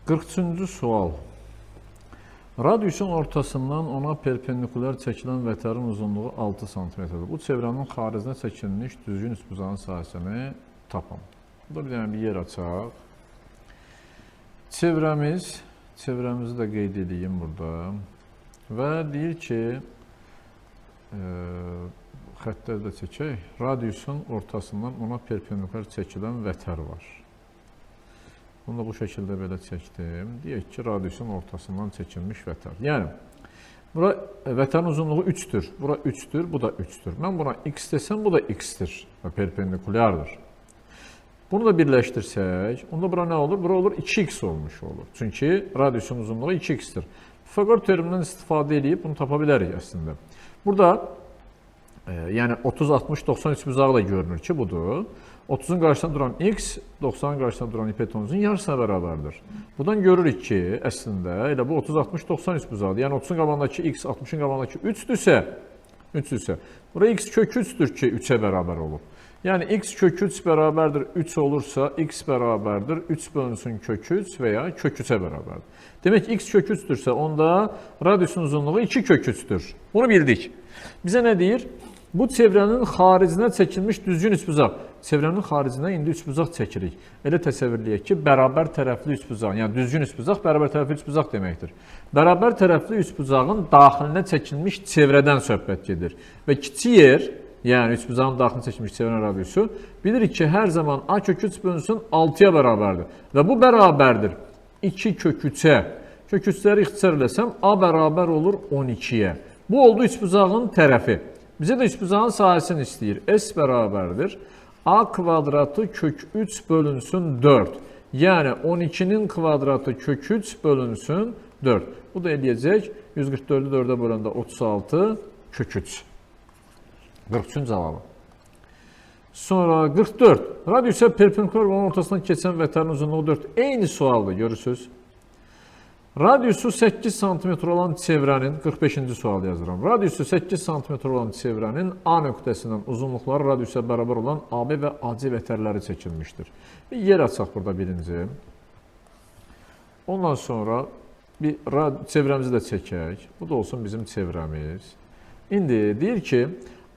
43-cü sual. Radiusun ortasından ona perpendikular çəkilən vətərin uzunluğu 6 cm-dir. Bu çevrənin xaricinə çəkilmiş düzgün üçbucağın sahəsini tapın. Burada bir dənə bir yer açaq. Çevrəmizi də qeyd edeyim burada. Və deyir ki, xəttləri də çəkək. Radiusun ortasından ona perpendikular çəkilən vətər var. Bunu da bu şəkildə belə çəkdim. Deyək ki, radiusun ortasından çəkilmiş vətər. Yəni, bura vətərin uzunluğu 3-dür. Bura 3-dür, bu da 3-dür. Mən buna x desəm, bu da x-dir və perpendikulyardır. Bunu da birləşdirsək, onda bura nə olur? Bura olur 2x olmuş olur. Çünki radiusun uzunluğu 2x-dir. Pifaqor teoremindən istifadə edib bunu tapa bilərik əslində. Burada, yəni 30, 60, 90 üçbucağı da görünür ki, budur. 30-un qarşısında duran x, 90-ın qarşısında duran hipotenuzun yarısına bərabərdir. Buradan görürük ki, əslində elə bu 30, 60, 90 üçbucaqdır. Yəni 30-un qabağındakı x, 60-ın qabağındakı 3-dürsə, bura x kök 3-dür ki, 3-ə bərabər olub. Yəni x kök 3 bərabərdir 3 olursa, x bərabərdir 3 bölünsün kök 3 və ya kök 3-ə bərabərdir. Demək ki, x kök 3-dürsə, onda radiusun uzunluğu 2 kök 3-dür. Bunu bildik. Bizə nə deyir? Bu çevrənin xaricinə çəkilmiş düzgün üçbucaq. Çevrənin xaricinə indi üçbucaq çəkirik. Elə təsəvvürləyək ki, bərabər tərəfli üçbucaq, yəni düzgün üçbucaq bərabər tərəfli üçbucaq deməkdir. Bərabər tərəfli üçbucağın daxilinə çəkilmiş çevrədən söhbət gedir. Və kiçik yer, yəni üçbucağın daxilinə çəkilmiş çevrənin radiusu, bilirik ki, hər zaman a kök 3 bölünsün 6-ya bərabərdir. Və bu bərabərdir 2 kök 3-ə. Kök 3-ləri ixtisar eləsəm, a bərabər olur 12-yə. Bu oldu üçbucağın tərəfi. Bizə də üçbucağın sahəsini istəyir. S bərabərdir. A kvadratı kök 3 bölünsün 4. Yəni 12-nin kvadratı kök 3 bölünsün 4. Bu da eləyəcək 144-ü 4-ə böləndə 36 kök 3. 43-cü cavabı. Sonra 44. Radiusa perpendikular onun ortasından keçən vətərin uzunluğu 4. Eyni sualdır, görürsünüz. Radiusu 8 cm olan çevrənin, 45-ci sual yazıram. Radiusu 8 cm olan çevrənin A nöqtəsindən uzunluqları radiusa bərabər olan AB və AC vətərləri çəkilmişdir. Bir yer açaq burada birinci. Ondan sonra bir çevrəmizi də çəkək. Bu da olsun bizim çevrəmiz. İndi deyir ki,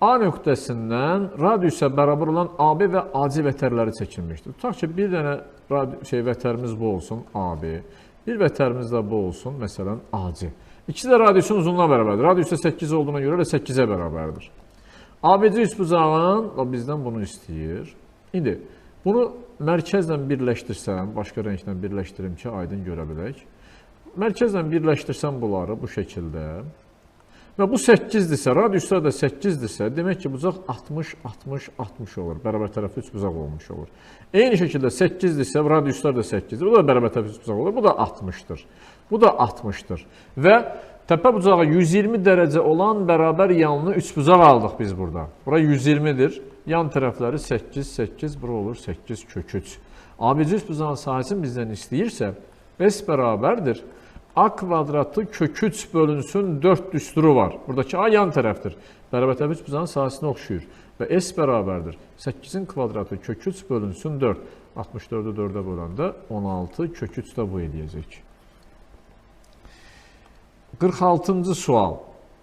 A nöqtəsindən radiusa bərabər olan AB və AC vətərləri çəkilmişdir. Tutaq ki, bir dənə vətərimiz bu olsun, AB. Bir vətərimiz də bu olsun, məsələn, AC. İkisi də radiusun uzunluğuna bərabərdir. Radiusa 8 olduğuna görə də 8-ə bərabərdir. ABC üçbucağın bizdən bunu istəyir. İndi, bunu mərkəzlə birləşdirsəm, başqa rənglə birləşdirim ki, aydın görə bilək. Mərkəzlə birləşdirsəm bunları bu şəkildə və bu 8-dirsə, radiuslar da 8-dirsə, demək ki, bucaq 60, 60, 60 olur. Bərabər tərəfli üçbucaq olmuş olur. Eyni şəkildə 8-dirsə, radiuslar da 8-dir. Bu da bərabər tərəfli üçbucaq olur. Bu da 60-dır. Bu da 60-dır. Və təpə bucağı 120 dərəcə olan bərabər yanlı üçbucaq aldıq biz burada. Bura 120-dir. Yan tərəfləri 8, 8, bura olur 8 kök 3. ABC üçbucağın sahəsini bizdən istəyirsə, S bərabərdir. A kvadratı kök 3 bölünsün 4 düsturu var. Buradakı A yan tərəfdir. Bərabər tərəfli üçbucağın sahəsinə oxşuyur. Və S bərabərdir. 8-in kvadratı kök 3 bölünsün 4. 64-ü 4-ə böləndə 16 kök 3 də bu eləyəcək. 46-cı sual.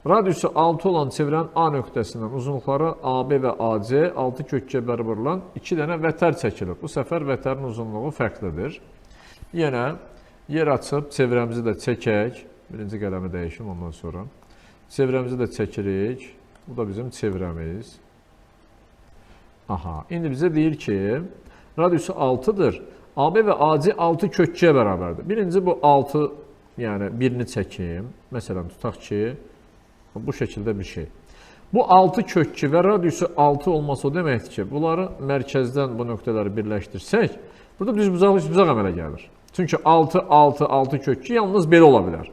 Radiusu 6 olan çevrənin A nöqtəsindən uzunluqları AB və AC 6 kökə bərabər olan 2 dənə vətər çəkilir. Bu səfər vətərin uzunluğu fərqlidir. Yenə yer açıb çevrəmizi də çəkək. Birinci qələmi dəyişim ondan sonra. Çevrəmizi də çəkirik. Bu da bizim çevrəmiz. Aha, indi bizə deyir ki, radiusu 6-dır. AB və AC 6 kökçəyə bərabərdir. Birinci bu 6, yəni birini çəkim. Məsələn, tutaq ki, bu şəkildə bir şey. Bu 6 kökçü və radiusu 6 olması o deməkdir ki, bunları mərkəzdən bu nöqtələri birləşdirsək, burada düzbucaqlı üçbucaq əmələ gəlir. Çünki 6, 6, 6 kökçü yalnız belə ola bilər.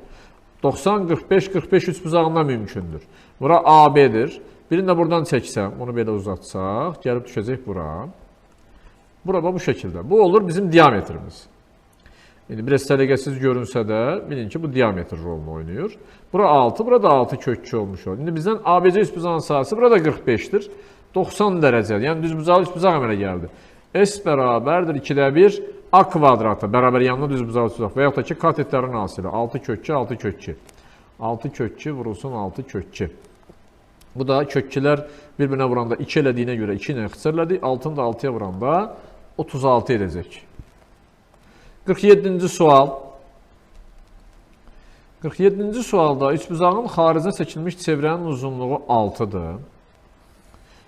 90, 45, 45 üçbucağından mümkündür. Bura AB-dir. Birini də buradan çəksəm, onu belə uzatsaq, gəlib düşəcək bura. Bura bu şəkildə. Bu olur bizim diametrimiz. İndi biraz səliqəsiz görünsə də, bilin ki, bu diametr rolunu oynayır. Bura 6, burada 6 kökçü olmuş olur. İndi bizdən ABC üçbucağın sahəsi burada 45-dir. 90 dərəcədir. Yəni düzbucaqlı üçbucaq əmələ gəldi. S bərabərdir 2-də 1 A kvadratı bərabər yanına düz bucağı tutacaq və yaxud da ki, katetlərin hasili 6 kök 2, 6 kök 2. 6 kök 2 vurulsun 6 kök 2. Bu da kökkilər bir-birinə vuranda 2 elədiyinə görə 2 ilə ixtisarlədik. 6-nı da 6-ya vuranda 36 edəcək. 47-ci sual. 47-ci sualda üçbucağın xaricinə çəkilmiş çevrənin uzunluğu 6-dır.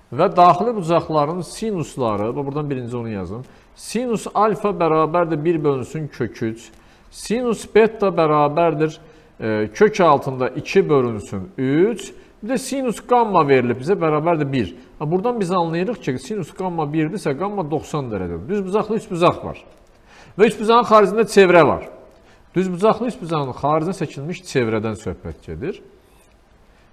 Və daxili bucaqların sinusları, buradan birinci onu yazın. Sinus alfa bərabərdir 1 bölünsün kök 3. Sinus beta bərabərdir kök altında 2 bölünsün 3. Bir də sinus gamma verilib bizə bərabərdir 1. Buradan biz anlayırıq ki, sinus gamma 1-dirsə, gamma 90 dərəcədir. Düzbucaqlı üçbucaq var. Və üçbucağın xaricində çevrə var. Düzbucaqlı üçbucağın xaricinə çəkilmiş çevrədən söhbət gedir.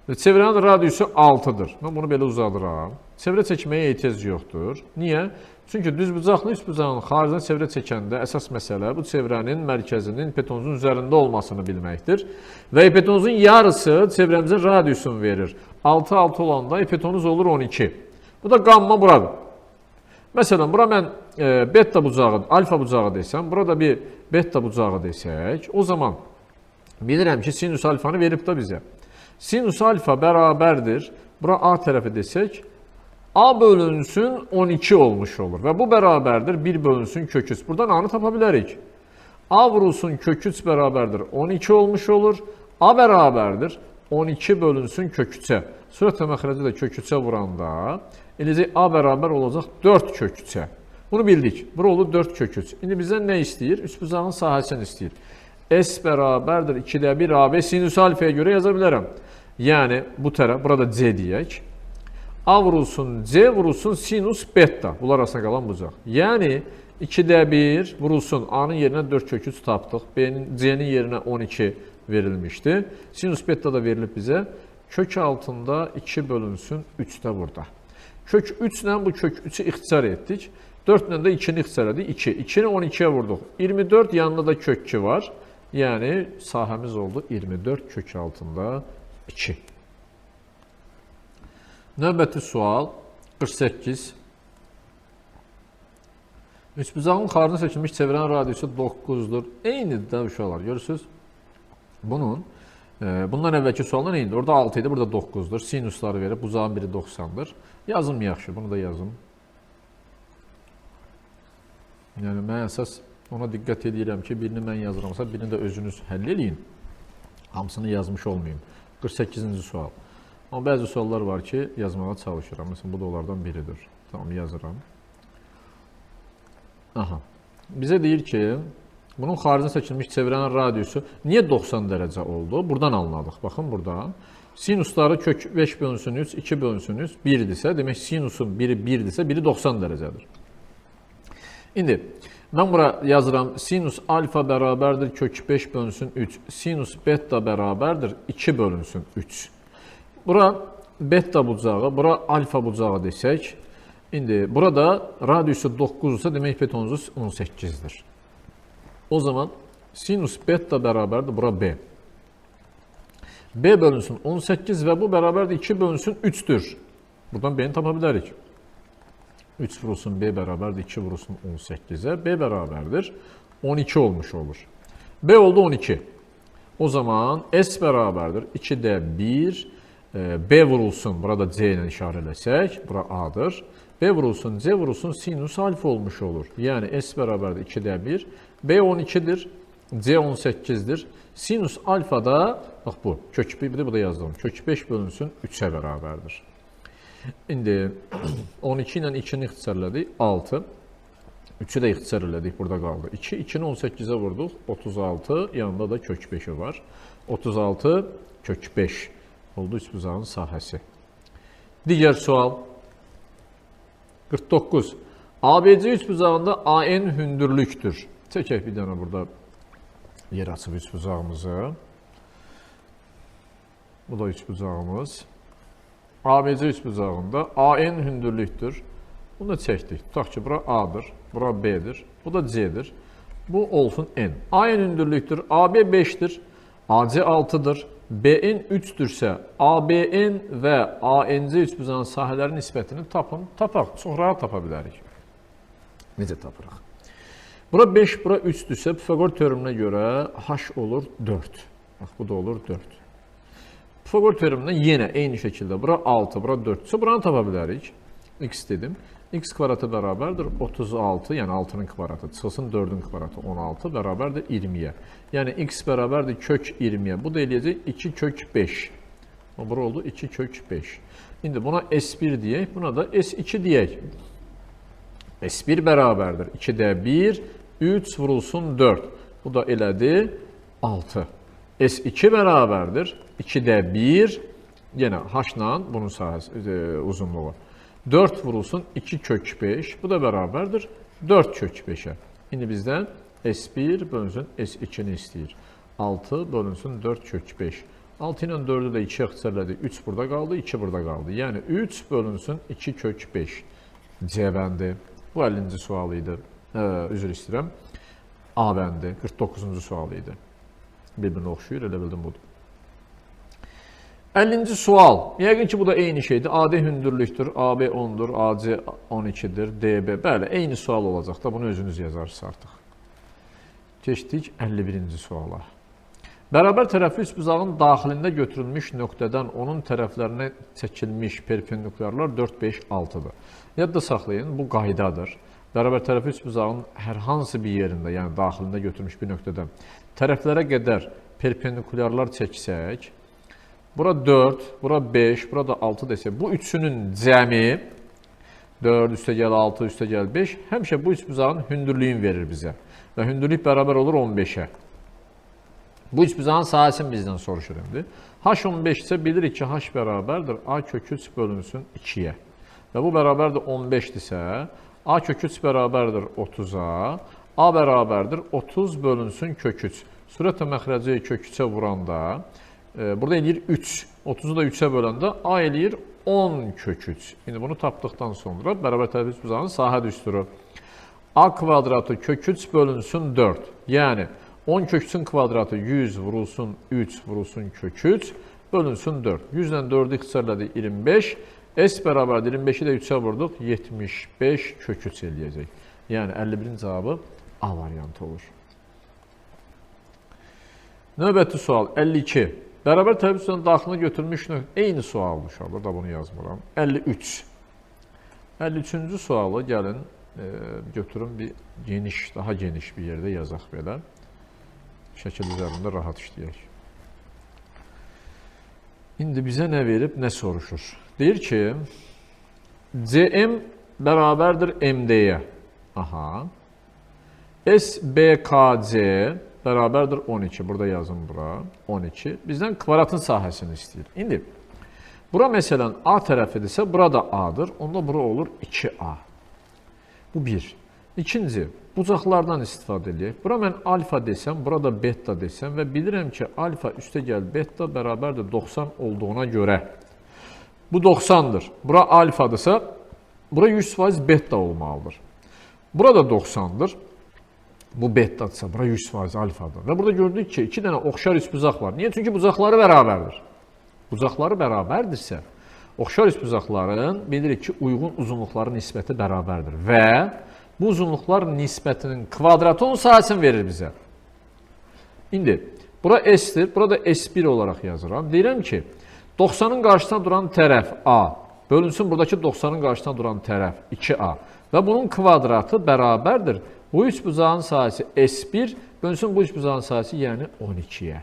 Və çevrənin radiusu 6-dır. Mən bunu belə uzadıram. Çevrə çəkməyə ehtiyac yoxdur. Niyə? Çünki düzbucaqlı üçbucağın xaricinə çevrə çəkəndə əsas məsələ bu çevrənin mərkəzinin hipotenuzun üzərində olmasını bilməkdir. Və hipotenuzun yarısı çevrəmizin radiusunu verir. 6-6 olanda hipotenuz olur 12. Bu da gamma buradır. Məsələn, bura mən beta bucağı, alfa bucağı desəm, burada bir beta bucağı desək, o zaman bilirəm ki, sinus alfanı verib də bizə. Sinus alfa bərabərdir, bura A tərəfi desək, A bölünsün 12 olmuş olur və bu bərabərdir 1 bölünsün kök 3. Buradan A-nı tapa bilərik. A vurulsun kök 3 bərabərdir 12 olmuş olur. A bərabərdir 12 bölünsün kök 3-ə. Sürət və məxrəci də kök 3-ə vuranda eləcək A bərabər olacaq 4 kök 3-ə. Bunu bildik. Bura oldu 4 kök 3. İndi bizdən nə istəyir? Üçbucağın sahəsini istəyir. S bərabərdir 2-də 1 AB sinus alfaya görə yaza bilərəm. Yəni bu tərəf, burada C deyək. A vurulsun C vurulsun sinus beta. Bunlar arasında qalan bucaq. Yəni 2-də 1 vurulsun A-nın yerinə 4 kök 3 tapdıq. C-nin yerinə 12 verilmişdi. Sinus beta da verilib bizə. Kök altında 2 bölünsün 3-də burada. Kök 3 ilə bu kök 3-ü ixtisar etdik. 4 ilə də 2-ni ixtisar etdik. 2. 2-ni 12-yə vurduq. 24 yanında da kök 2 var. Yəni sahəmiz oldu 24 kök altında 2. Növbəti sual 48. Üçbucağın xaricinə çəkilmiş çevrənin radiusu 9-dur. Eynidir uşaqlar, görürsünüz? Bundan əvvəlki suallar eynidir. Orada 6 idi, burada 9-dur. Sinusları verib, bucağın biri 90-dır. Yazım yaxşı, bunu da yazım. Yəni, mən əsas ona diqqət edirəm ki, birini mən yazıramsa, birini də özünüz həll eləyin. Hamısını yazmış olmayayım. 48-ci sual. Amma bəzi suallar var ki, yazmağa çalışıram. Məsələn, bu da onlardan biridir. Tamam, yazıram. Aha. Bizə deyir ki, bunun xaricinə çəkilmiş çevrənin radiusu niyə 90 dərəcə oldu? Buradan anladıq. Baxın burada. Sinusları kök 5 bölünsün 3, 2 bölünsün 3, 1-dirsə, demək sinusun biri 1-dirsə, biri 90 dərəcədir. İndi, mən bura yazıram, sinus alfa bərabərdir kök 5 bölünsün 3, sinus beta bərabərdir 2 bölünsün 3. Bura beta bucağı, bura alfa bucağı desək, indi burada radiusu 9-dursa, demək hipotenuzumuz 18-dir. O zaman sinus beta bərabərdir, bura B. B bölünsün 18 və bu bərabərdir 2 bölünsün 3-dür. Buradan B-ni tapa bilərik. 3 vurulsun B bərabərdir 2 vurulsun 18-ə. B bərabərdir 12 olmuş olur. B oldu 12. O zaman S bərabərdir 2-də 1. B vurulsun, burada C ilə işarə eləsək, bura A-dır. B vurulsun, C vurulsun sinus alfa olmuş olur. Yəni S bərabərdir 2-də 1. B 12-dir, C 18-dir. Sinus alfa da, bax bu, kök 1, bir də bu da yazdım. Kök 5 bölünsün 3-ə bərabərdir. İndi 12 ilə 2-ni ixtisarladik, 6. 3-ü də ixtisar elədik, burada qaldı. 2, 2-ni 18-ə vurduq, 36, yanında da kök 5-i var. 36, kök 5 oldu üçbucağın sahəsi. Digər sual 49. ABC üçbucağında AN hündürlükdür. Çəkək bir dənə burada yer açıb üçbucağımızı. Bu da üçbucağımız. ABC üçbucağında AN hündürlükdür. Bunu da çəkdik. Tutaq ki, bura A'dır, bura B'dir, bu da C'dir. Bu olsun N. AN hündürlükdür, AB 5'dir, AC 6'dır. BN 3-dürsə, ABN və ANC üçbucağın sahələrin nisbətini tapın, tapaq. Çox rahat tapa bilərik. Necə tapırıq? Bura 5, bura 3-dürsə, Pifaqor teoreminə görə h olur 4. Bax, bu da olur 4. Pifaqor teoremindən yenə eyni şəkildə bura 6, bura 4-dürsə, buranı tapa bilərik. X dedim. X kvadratı bərabərdir 36, yəni 6-nın kvadratı. Çıxılsın 4-ün kvadratı 16 bərabərdir 20-yə. Yəni x bərabərdir kök 20-yə. Bu da eləyəcək 2 kök 5. Bura oldu 2 kök 5. İndi buna S1 deyək, buna da S2 deyək. S1 bərabərdir 2-də 1, 3 vurulsun 4. Bu da elədi 6. S2 bərabərdir 2-də 1, yenə h-la bunun sahəsi, uzunluğu. 4 vurulsun 2 kök 5, bu da bərabərdir 4 kök 5-ə. İndi bizdən S1 bölünsün S2-ni istəyir. 6 bölünsün 4 kök 5. 6 ilə 4-ü də 2-yə ixtisarladık. 3 burada qaldı, 2 burada qaldı. Yəni 3 bölünsün 2 kök 5. C bəndi. Bu 50-ci sual idi. Üzr istəyirəm. A bəndi. 49-cu sual idi. Bir-birinə oxşuyur, elə bildim budur. 50-ci sual. Yəqin ki, bu da eyni şeydir. AD hündürlükdür, AB 10-dur, AC 12-dir, DB. Bəli, eyni sual olacaq da, bunu özünüz yazarsınız artıq. Keçdik 51-ci suala. Bərabər tərəfli üçbuzağın daxilində götürülmüş nöqtədən onun tərəflərinə çəkilmiş perpendikulyarlar 4, 5, 6-dır. Yadda saxlayın, bu qaydadır. Bərabər tərəfli üçbuzağın hər hansı bir yerində, yəni daxilində götürülmüş bir nöqtədən tərəflərə qədər perpendikulyarlar çəksək, bura 4, bura 5, bura da 6 desək, bu üçünün cəmi 4 üstə gəl 6 üstə gəl 5 həmişə bu üçbuzağın hündürlüyünü verir bizə. Və hündürlük bərabər olur 15-ə. Bu üçbuzağın sahəsini bizdən soruşur indi. H15 isə bilirik ki, H bərabərdir A kök 3 bölünsün 2-yə. Və bu bərabərdir 15-dirsə, A kök 3 bərabərdir 30-a, A bərabərdir 30 bölünsün kök 3. Sürətlə məxrəci kök 3-ə vuranda, burada eləyir 3. 30-u da 3-ə böləndə A eləyir 10 kök 3. İndi bunu tapdıqdan sonra bərabər tərəfli üçbuzağın sahə düsturu. A kvadratı kök 3 bölünsün 4. Yəni 10 kök 3-ün kvadratı 100 vurulsun 3 vurulsun kök 3 bölünsün 4. 100 ilə 4-ü ixtisarladı 25. S bərabərdir 25-i də 3-ə vurduq 75 kök 3 eləyəcək. Yəni 51-in cavabı A variantı olur. Növbəti sual 52. Bərabər tərəfli üçbuzağın daxilində götürülmüş eyni sualdır uşaqlar. Burada bunu yazmıram. 53. 53-cü sualı gəlin götürün bir geniş, daha geniş bir yerdə yazaq belə. Şəkil üzərində rahat işləyək. İndi bizə nə verib, nə soruşur? Deyir ki, CM bərabərdir MD-yə. Aha. SBKC bərabərdir 12. Burada yazın bura. 12. Bizdən kvadratın sahəsini istəyir. İndi, bura məsələn A tərəfidirsə, bura da A-dır. Onda bura olur 2A. Bu 1. İkinci, bucaqlardan istifadə edək. Bura mən alfa desəm, burada beta desəm və bilirəm ki, alfa üstə gəl beta bərabərdir 90 olduğuna görə. Bu 90-dır. Bura alfadırsa, bura 100% beta olmalıdır. Burada 90-dır. Bu betadırsa, bura 100% alfadır. Və burada gördük ki, 2 dənə oxşar üçbuzaq var. Niyə? Çünki bucaqları bərabərdir. Bucaqları bərabərdirsə, oxşar üçbuzaqların bilirik ki, uyğun uzunluqları nisbəti bərabərdir. Və bu uzunluqlar nisbətinin kvadratı onun sahəsini verir bizə. İndi, bura S-dir, burada S1 olaraq yazıram. Deyirəm ki, 90-ın qarşısına duran tərəf A bölünsün buradakı 90-ın qarşısına duran tərəf 2A və bunun kvadratı bərabərdir. Bu üçbuzağın sahəsi S1 bölünsün bu üçbuzağın sahəsi yəni 12-yə.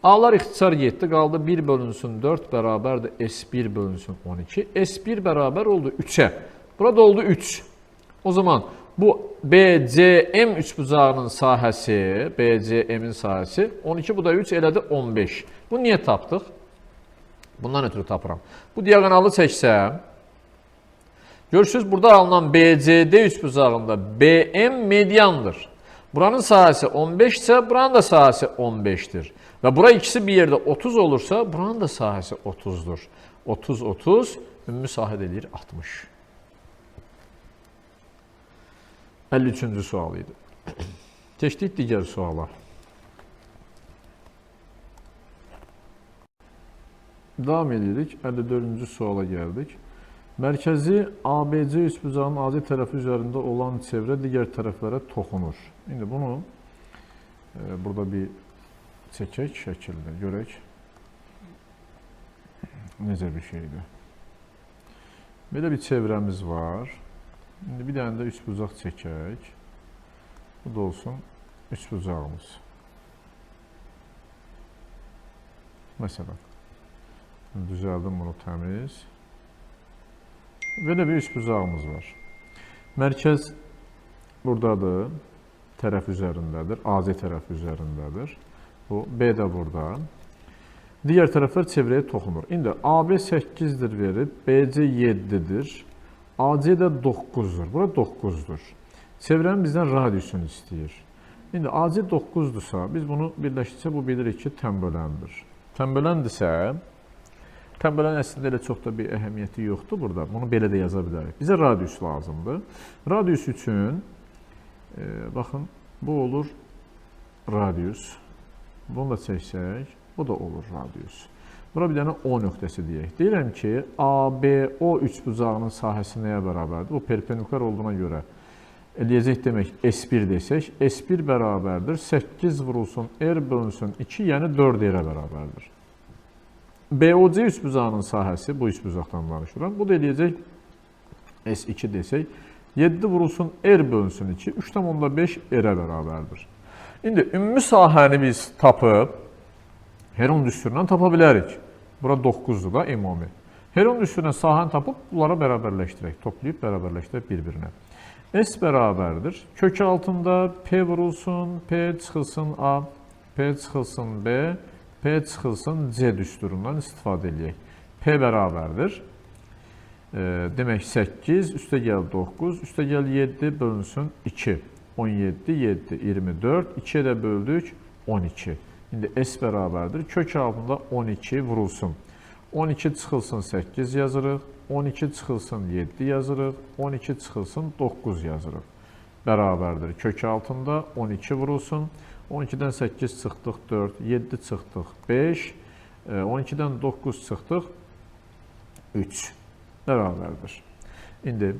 A'lar ixtisar 7 qaldı. 1 bölünsün 4 bərabərdir S1 bölünsün 12. S1 bərabər oldu 3-ə. Burada oldu 3. O zaman bu BCM üçbuzağının sahəsi, BCM'in sahəsi 12, bu da 3 elədi 15. Bu niyə tapdıq? Bundan ötürü tapıram. Bu diaqonalı çəksəm, görürsünüz, burada alınan BCD üçbuzağında BM mediandır. Buranın sahəsi 15 isə, buranın da sahəsi 15-dir. Və bura ikisi bir yerdə 30 olursa, buranın da sahəsi 30-dur. 30, 30, ümumi sahə edir 60. 53-cü sual idi. Keçdik digər suala. Davam edirik. 54-cü suala gəldik. Mərkəzi ABC üçbucağının AC tərəfi üzərində olan çevrə digər tərəflərə toxunur. İndi bunu burada bir çəkək şəkildə görək. Necə bir şeydir. Belə bir çevrəmiz var. İndi bir dənə də üçbucaq çəkək. Bu da olsun üçbucağımız. Məsələn, düzəldim bunu təmiz. Belə bir üçbucağımız var. Mərkəz buradadır, tərəf üzərindədir, AC tərəf üzərindədir. Bu B də burada. Digər tərəflər çevrəyə toxunur. İndi AB 8-dir verib, BC 7-dir, AC də 9-dur. Bura 9-dur. Çevrənin bizdən radiusunu istəyir. İndi AC 9-dursa, biz bunu birləşdirsə, bu bilirik ki, tənböləndir. Tənböləndirsə, tənbələn əslində elə çox da bir əhəmiyyəti yoxdur burada. Bunu belə də yaza bilərik. Bizə radius lazımdır. Radius üçün, baxın, bu olur radius. Bunu da çəksək, bu da olur radius. Bura bir dənə O nöqtəsi deyək. Deyirəm ki, ABO üçbucağının sahəsi nəyə bərabərdir? Bu perpendikülər olduğuna görə eləyəcək demək S1 desək, S1 bərabərdir. 8 vurulsun R bölünsün 2, yəni 4 R-ə bərabərdir. BOC üçbucağının sahəsi, bu üçbucaqdan danışıram. Bu da eləyəcək S2 desək, 7 vurulsun R bölünsün 2, 3,5 R-ə bərabərdir. İndi ümumi sahəni biz tapıb, Heron düsturundan tapa bilərik. Bura 9-dur da ümumi. Heron düsturundan sahəni tapıb, bunlara bərabərləşdirək, toplayıb bərabərləşdirək bir-birinə. S bərabərdir. Kök altında P vurulsun, P çıxılsın A, P çıxılsın B, P çıxılsın C düsturundan istifadə edək. P bərabərdir. Demək 8, üstə gəl 9, üstə gəl 7 bölünsün 2. 17, 7, 24, 2-yə də böldük 12. İndi S bərabərdir. Kök altında 12 vurulsun. 12 çıxılsın 8 yazırıq, 12 çıxılsın 7 yazırıq, 12 çıxılsın 9 yazırıq. Bərabərdir. Kök altında 12 vurulsun. 12-dən 8 çıxdıq 4, 7 çıxdıq 5, 12-dən 9 çıxdıq 3. Bərabərdir. İndi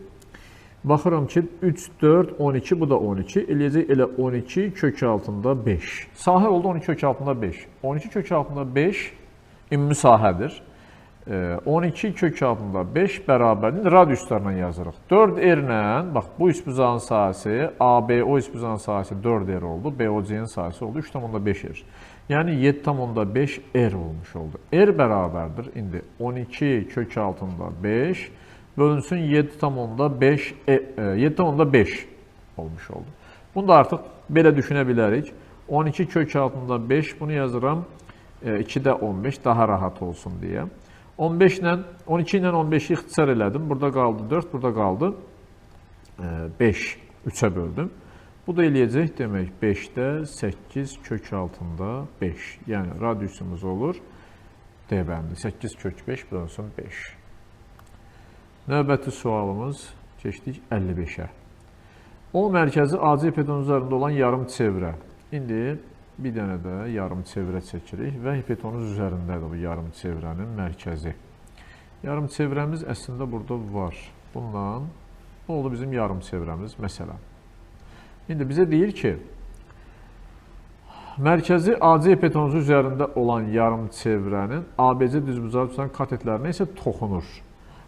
baxıram ki 3, 4, 12, bu da 12. Eləyəcək elə 12 kök altında 5. Sahə oldu 12 kök altında 5. 12 kök altında 5 ümumi sahədir. 12 kök altında 5 bərabərdir. Radiuslarla yazırıq. 4R ilə, bax bu üçbucağın sahəsi, ABO üçbucağın sahəsi 4R oldu. BOC-nin sahəsi oldu 3,5R. Yəni 7,5R olmuş oldu. R bərabərdir. İndi 12 kök altında 5 bölünsün 7,5 olmuş oldu. Bunu da artıq belə düşünə bilərik. 12 kök altında 5, bunu yazıram 2-də 15 daha rahat olsun deyə. 12 ilə 15-i ixtisar elədim. Burada qaldı 4, burada qaldı 5. 3-ə böldüm. Bu da eləyəcək demək 5-də 8 kök altında 5. Yəni radiusumuz olur D bəndi. 8 kök 5 bölünsün 5. Növbəti sualımız keçdik 55-ə. O mərkəzi AC hipotenuz üzərində olan yarım çevrə. İndi bir dənə də yarım çevrə çəkirik və hipotenuz üzərindədir bu yarım çevrənin mərkəzi. Yarım çevrəmiz əslində burada var. Bundan bu oldu bizim yarım çevrəmiz məsələn. İndi bizə deyir ki, mərkəzi AC hipotenuzu üzərində olan yarım çevrənin ABC düzbucağı tutan katetlərinə isə toxunur.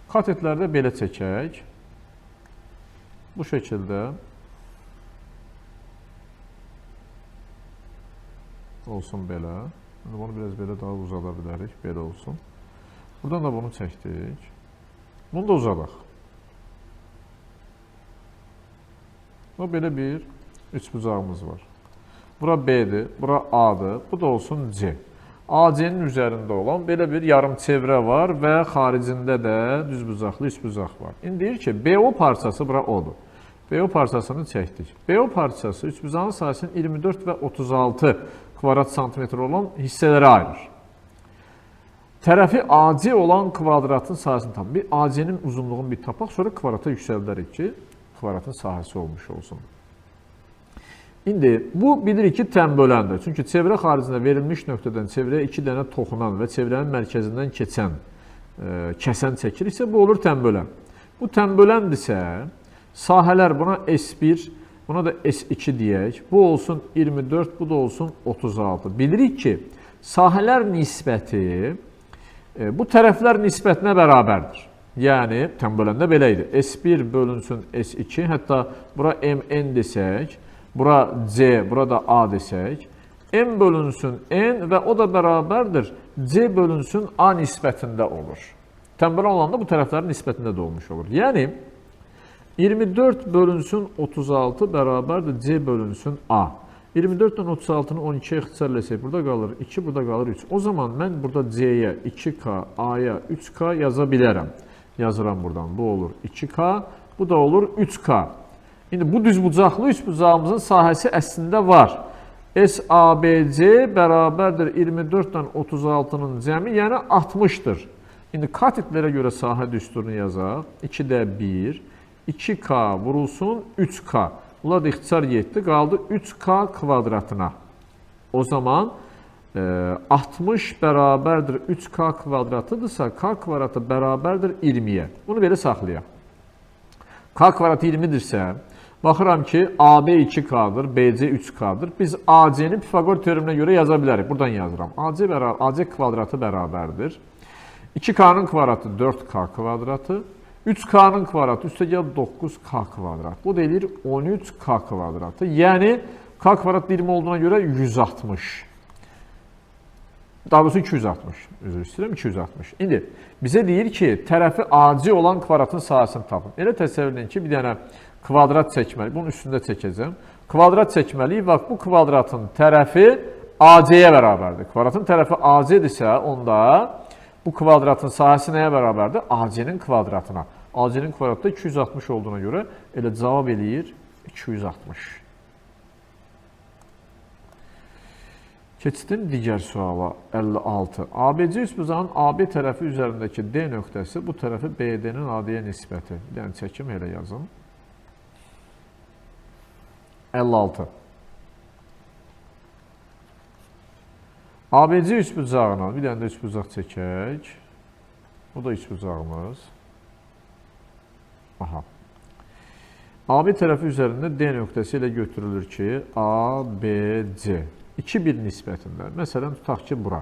Katetlərdə belə çəkək. Bu şəkildə olsun belə. Bunu biraz belə daha uzada bilərik. Belə olsun. Buradan da bunu çəkdik. Bunu da uzadaq. Bu belə bir üçbucağımız var. Bura B'dir, bura A'dır. Bu da olsun C. AC-nin üzərində olan belə bir yarım çevrə var və xaricində də düzbucaqlı üçbucaq var. İndi deyir ki, BO parçası bura O'dur. BO parçasını çəkdik. BO parçası üçbucağın sahəsinin 24 və 36 kvadrat santimetr olan hissələrə ayırır. Tərəfi AC olan kvadratın sahəsini tapaq. Bir AC-nin uzunluğunu bir tapaq, sonra kvadrata yüksəldərik ki, kvadratın sahəsi olmuş olsun. İndi bu bilirik ki, tənböləndir. Çünki çevrə xaricində verilmiş nöqtədən çevrəyə 2 dənə toxunan və çevrənin mərkəzindən keçən kəsən çəkiriksə, bu olur tənbölən. Bu tənböləndirsə, sahələr buna S1, buna da S2 deyək. Bu olsun 24, bu da olsun 36. Bilirik ki, sahələr nisbəti bu tərəflər nisbətinə bərabərdir. Yəni, tənböləndə belə idi. S1 bölünsün S2, hətta bura MN desək, bura C, bura da A desək, M bölünsün N və o da bərabərdir. C bölünsün A nisbətində olur. Tənbölən olanda bu tərəflərin nisbətində də olmuş olur. Yəni, 24 bölünsün 36 bərabərdir C bölünsün A. 24-dən 36-nı 12-yə ixtisarləsək, burada qalır 2, burada qalır 3. O zaman mən burada C-yə 2K, A-ya 3K yaza bilərəm. Yazıram buradan. Bu olur 2K, bu da olur 3K. İndi bu düzbucaqlı üçbucağımızın sahəsi əslində var. SABC bərabərdir 24-dən 36-nın cəmi, yəni 60-dır. İndi katitlərə görə sahə düsturunu yazaq. 2-də 1, 2K vurulsun 3K. Bunlar da ixtisar yetdi, qaldı 3K kvadratına. O zaman 60 bərabərdir 3K kvadratıdırsa, K kvadratı bərabərdir 20-yə. Bunu belə saxlayaq. K kvadratı 20-dirsə, baxıram ki, AB 2K'dır, BC 3K'dır. Biz AC-ni Pifagor teoreminə görə yaza bilərik. Buradan yazıram. AC kvadratı bərabərdir. 2K'nın kvadratı 4K kvadratı. 3K'nın kvadratı üstəgəl 9K kvadrat. Bu da eləyir 13K kvadratı. Yəni, K kvadrat 20 olduğuna görə 160. Daha doğrusu 260. Üzr istəyirəm, 260. İndi, bizə deyir ki, tərəfi AC olan kvadratın sahəsini tapın. Elə təsəvvür edin ki, bir dənə kvadrat çəkməli. Bunun üstündə çəkəcəm. Kvadrat çəkməliyik. Bax, bu kvadratın tərəfi AC-yə bərabərdir. Kvadratın tərəfi AC-dirsə, onda bu kvadratın sahəsi nəyə bərabərdir? AC-nin kvadratına. AC-nin kvadratı da 260 olduğuna görə elə cavab eləyir 260. Keçdim digər suala 56. ABC üçbucağın AB tərəfi üzərindəki D nöqtəsi bu tərəfi BD-nin AD-yə nisbəti. Yəni, çəkim elə yazın. 56. ABC üçbucağına bir dənə də üçbucaq çəkək. Bu da üçbucağımız. Aha. AB tərəfi üzərində D nöqtəsi ilə götürülür ki, ABC 2-1 nisbətində. Məsələn, tutaq ki, bura.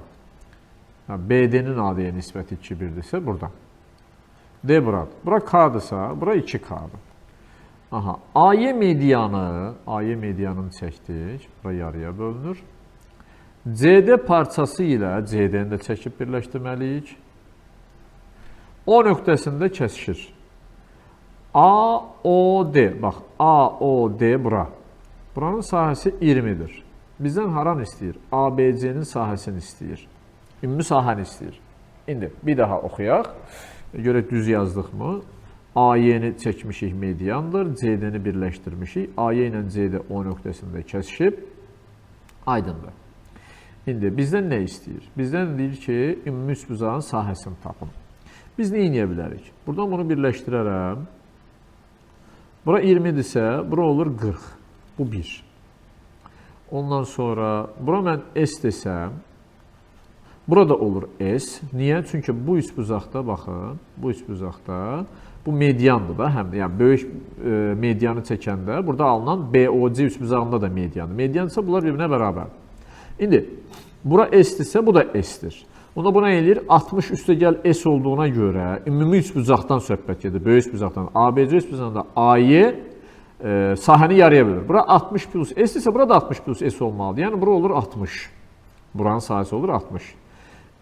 BD-nin AD-yə nisbəti 2-1-dirsə, burada. D buradır. Bura K-dırsa, bura 2K-dır. Aha. AY medianını çəkdik. Bura yarıya bölünür. CD parçası ilə CD-ni də çəkib birləşdirməliyik. O nöqtəsində kəsişir. AOD, bax, AOD bura. Buranın sahəsi 20-dir. Bizdən haran istəyir? ABC-nin sahəsini istəyir. Ümumi sahəni istəyir. İndi, bir daha oxuyaq. Görək, düz yazdıqmı? AY-ni çəkmişik mediandır. CD-ni birləşdirmişik. AY ilə CD O nöqtəsində kəsişib. Aydındır. İndi, bizdən nə istəyir? Bizdən deyir ki, ümumi üçbucağın sahəsini tapın. Biz nə edə bilərik? Buradan bunu birləşdirərəm. Bura 20-dirsə, bura olur 40. Bu 1. Ondan sonra, bura mən S desəm, burada olur S. Niyə? Çünki bu üçbucaqda, baxın, bu üçbucaqda, bu mediandır da, həm də, yəni böyük medianı çəkəndə, burada alınan BOC üçbucağında da mediandır. Median isə bunlar birbirine bərabər. İndi, bura S-dirsə, bu da S-dir. Onda buna eləyir, 60 üstəgəl S olduğuna görə, ümumi üçbucaqdan söhbət gedir, böyük üçbucaqdan. ABC üçbucağında AY sahəni yarıya bölür. Bura 60 plus S isə burada 60 plus S olmalıdır. Yəni, bura olur 60. Buranın sahəsi olur 60.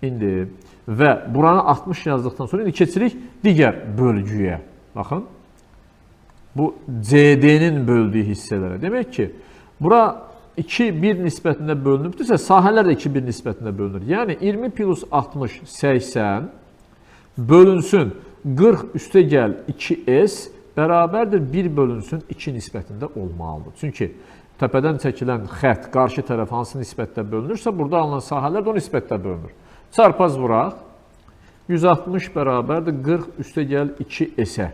İndi və buranı 60 yazdıqdan sonra indi keçirik digər bölgüyə. Baxın. Bu CD-nin böldüyü hissələrə. Demək ki, bura 2-1 nisbətində bölünübdürsə, sahələr də 2-1 nisbətində bölünür. Yəni, 20 plus 60, 80 bölünsün 40 üstəgəl 2S bərabərdir 1 bölünsün 2 nisbətində olmalıdır. Çünki təpədən çəkilən xətt qarşı tərəf hansı nisbətdə bölünürsə, burada alınan sahələr də o nisbətdə bölünür. Çarpaz vuraq. 160 bərabərdir 40 üstəgəl 2S-ə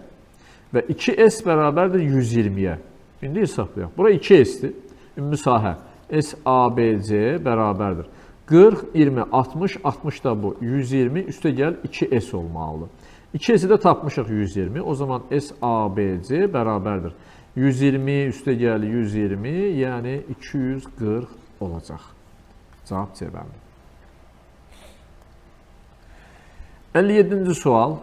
və 2S bərabərdir 120-yə. İndi hesablayaq. Bura 2S-dir. Ümumi sahə SABC bərabərdir. 40, 20, 60, 60 da bu 120, üstə gəl 2S olmalıdır. 2S'i də tapmışıq 120, o zaman SABC bərabərdir. 120 üstə gəl 120, yəni 240 olacaq. Cavab C bəndi. 57-ci sual.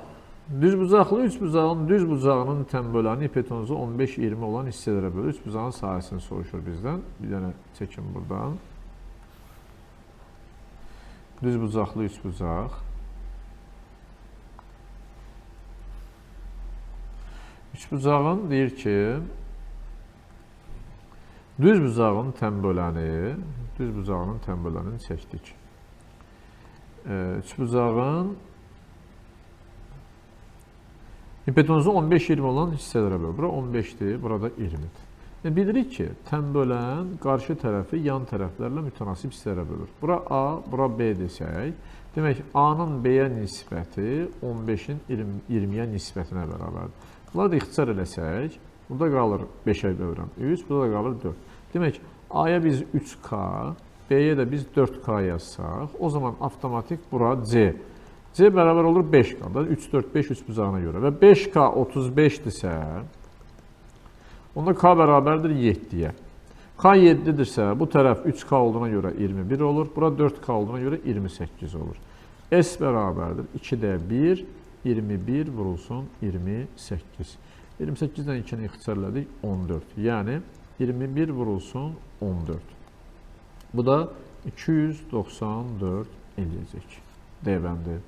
Düzbucaqlı üçbucağın düzbucağının tənböləni hipotenuzu 15-20 olan hissələrə bölür. Üçbucağın sahəsini soruşur bizdən. Bir dənə çəkin buradan. Düzbucaqlı üçbucaq. Üçbucağın deyir ki, düzbucağın tənbölənini çəkdik. Üçbucağın hipotenuzu 15-20 olan hissələrə bölür. Bura 15-dir, burada 20-dir. Bilirik ki, tənbölən qarşı tərəfi yan tərəflərlə mütənasib hissələrə bölür. Bura A, bura B desək, demək A-nın B-yə nisbəti 15-in 20-yə nisbətinə bərabərdir. Bunları da ixtisar eləsək, burada qalır 5-ə bölürəm 3, burada da qalır 4. Demək, A-ya biz 3K, B-yə də biz 4K yazsaq, o zaman avtomatik bura C. C bərabər olur 5K, 3, 4, 5 üçbucağına görə və 5K 35-dirsə, onda K bərabərdir 7-yə. K 7-dirsə, bu tərəf 3K olduğuna görə 21 olur, bura 4K olduğuna görə 28 olur. S bərabərdir 2-də 1, 21 vurulsun 28. 28-dən 2-ni ixtisarladık 14. Yəni 21 vurulsun 14. Bu da 294 eləyəcək. D bəndi.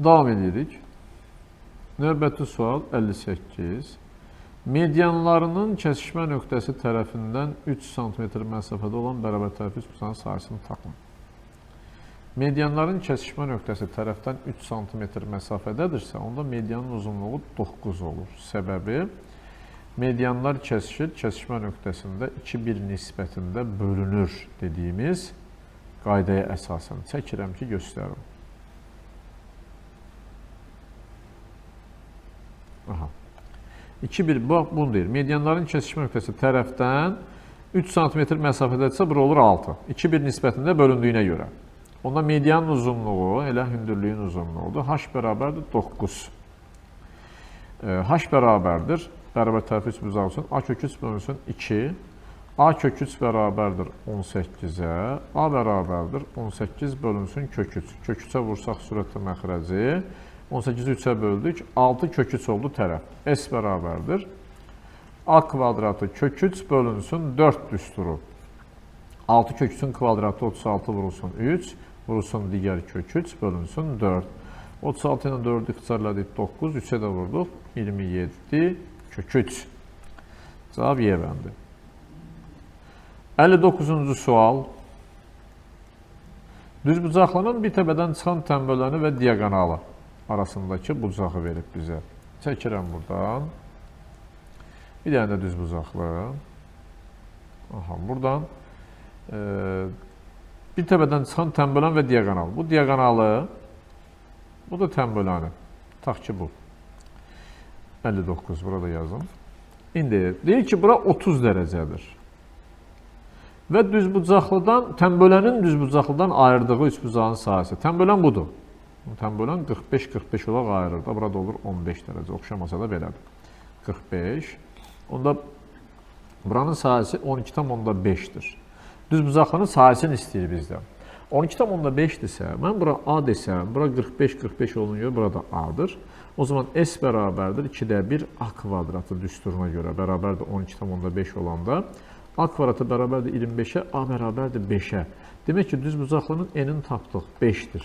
Davam edirik. Növbəti sual 58. Medianlarının kəsişmə nöqtəsi tərəfindən 3 sm məsafədə olan bərabər tərəfi üçbucağın sahəsini tapın. Medianların kəsişmə nöqtəsi tərəfdən 3 sm məsafədədirsə, onda medianın uzunluğu 9 olur. Səbəbi, medianlar kəsişir, kəsişmə nöqtəsində 2-1 nisbətində bölünür dediyimiz qaydaya əsasən. Çəkirəm ki, göstərim. Aha. 2-1, bunu deyir. Medianların kəsişmə nöqtəsi tərəfdən 3 sm məsafədədirsə, bura olur 6. 2-1 nisbətində bölündüyünə görə. Onda medianın uzunluğu, elə hündürlüyün uzunluğudur. H bərabərdir 9. H bərabərdir, bərabər tərəfi üçbucağı üçün A kök 3 bölünsün 2. A kök 3 bərabərdir 18-ə. A bərabərdir 18 bölünsün kök 3. Kök 3-ə vursaq sürətli məxrəci. 18-i 3-ə böldük. 6 kök 3 oldu tərəf. S bərabərdir. A kvadratı kök 3 bölünsün 4 düsturu. 6 kök 3-ün kvadratı 36 vurulsun 3. Vurulsun digər kök 3 bölünsün 4. 36 ilə 4-ü ixtisarladık 9. 3-ə də vurduq. 27 kök 3. Cavab Y bəndi. 59-cu sual. Düzbucaqlının bir təbədən çıxan tənböləni və diaqonalı arasındakı bucağı verib bizə. Çəkirəm buradan. Bir dənə də düzbucaqlı. Aha, buradan bir təbədən çıxan tənbölən və diaqonal. Bu diaqonalı, bu da tənböləni. Tutaq ki, bu. 59, burada yazım. İndi deyir ki, bura 30 dərəcədir. Və düzbucaqlıdan, tənbölənin düzbucaqlıdan ayırdığı üçbucağın sahəsi. Tənbölən budur. Tənbölən 45-45 olaraq ayırır da, burada olur 15 dərəcə. Oxşamasa da belədir. 45. Onda buranın sahəsi 12,5-dir. Düzbucaqlının sahəsini istəyir bizdən. 12,5-dirsə, mən bura A desəm, bura 45-45 olunun görə burada A-dır. O zaman S bərabərdir 2-də 1 A kvadratı düsturuna görə bərabərdir 12,5 olanda. A kvadratı bərabərdir 25-ə, A bərabərdir 5-ə. Demək ki, düzbucaqlının N-ini tapdıq, 5-dir.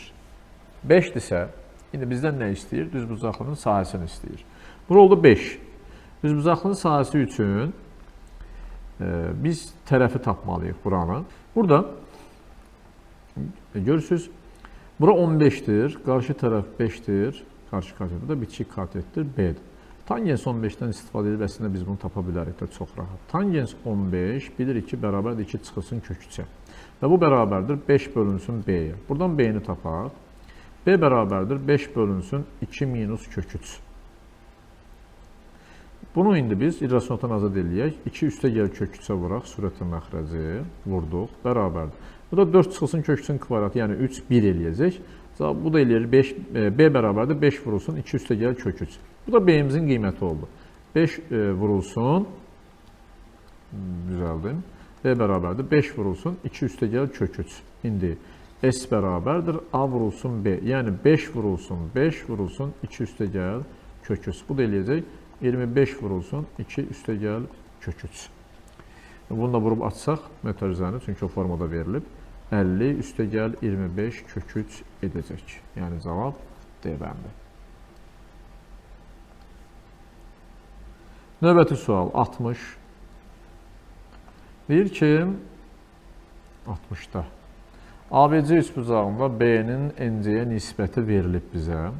5-dirsə, indi bizdən nə istəyir? Düzbucaqlının sahəsini istəyir. Bura oldu 5. Düzbucaqlının sahəsi üçün biz tərəfi tapmalıyıq buranı. Burada görürsünüz, bura 15-dir, qarşı tərəf 5-dir, qarşı katetdir, bu da bitişik katetdir, B-dir. Tangens 15-dən istifadə edib əslində biz bunu tapa bilərik də çox rahat. Tangens 15 bilirik ki, bərabərdir 2 çıxılsın kök 3-ə. Və bu bərabərdir 5 bölünsün B-yə. Buradan B-ni tapaq. B bərabərdir 5 bölünsün 2 minus kök 3. Bunu indi biz irrasionaldan azad eləyək. 2 üstəgəl kök 3-ə vuraq, sürətli məxrəci vurduq, bərabərdir. Bu da 4 çıxılsın kök 3-ün kvadratı, yəni 3 1 eləyəcək. Bu da eləyir 5, B bərabərdir 5 vurulsun 2 üstəgəl kök 3. Bu da B-imizin qiyməti oldu. 5 vurulsun, düzəldim, B bərabərdir 5 vurulsun 2 üstəgəl kök 3. İndi S bərabərdir A vurulsun B, yəni 5 vurulsun 2 üstəgəl kök 3. Bu da eləyəcək 25 vurulsun 2 üstəgəl kök 3. Bunu da vurub açsaq metrizəni, çünki o formada verilib, 50 üstəgəl 25 kök 3 edəcək. Yəni cavab D bəndi. Növbəti sual 60. Deyir ki, 60-da ABC üçbucağında B-nin NC-yə nisbəti verilib bizə.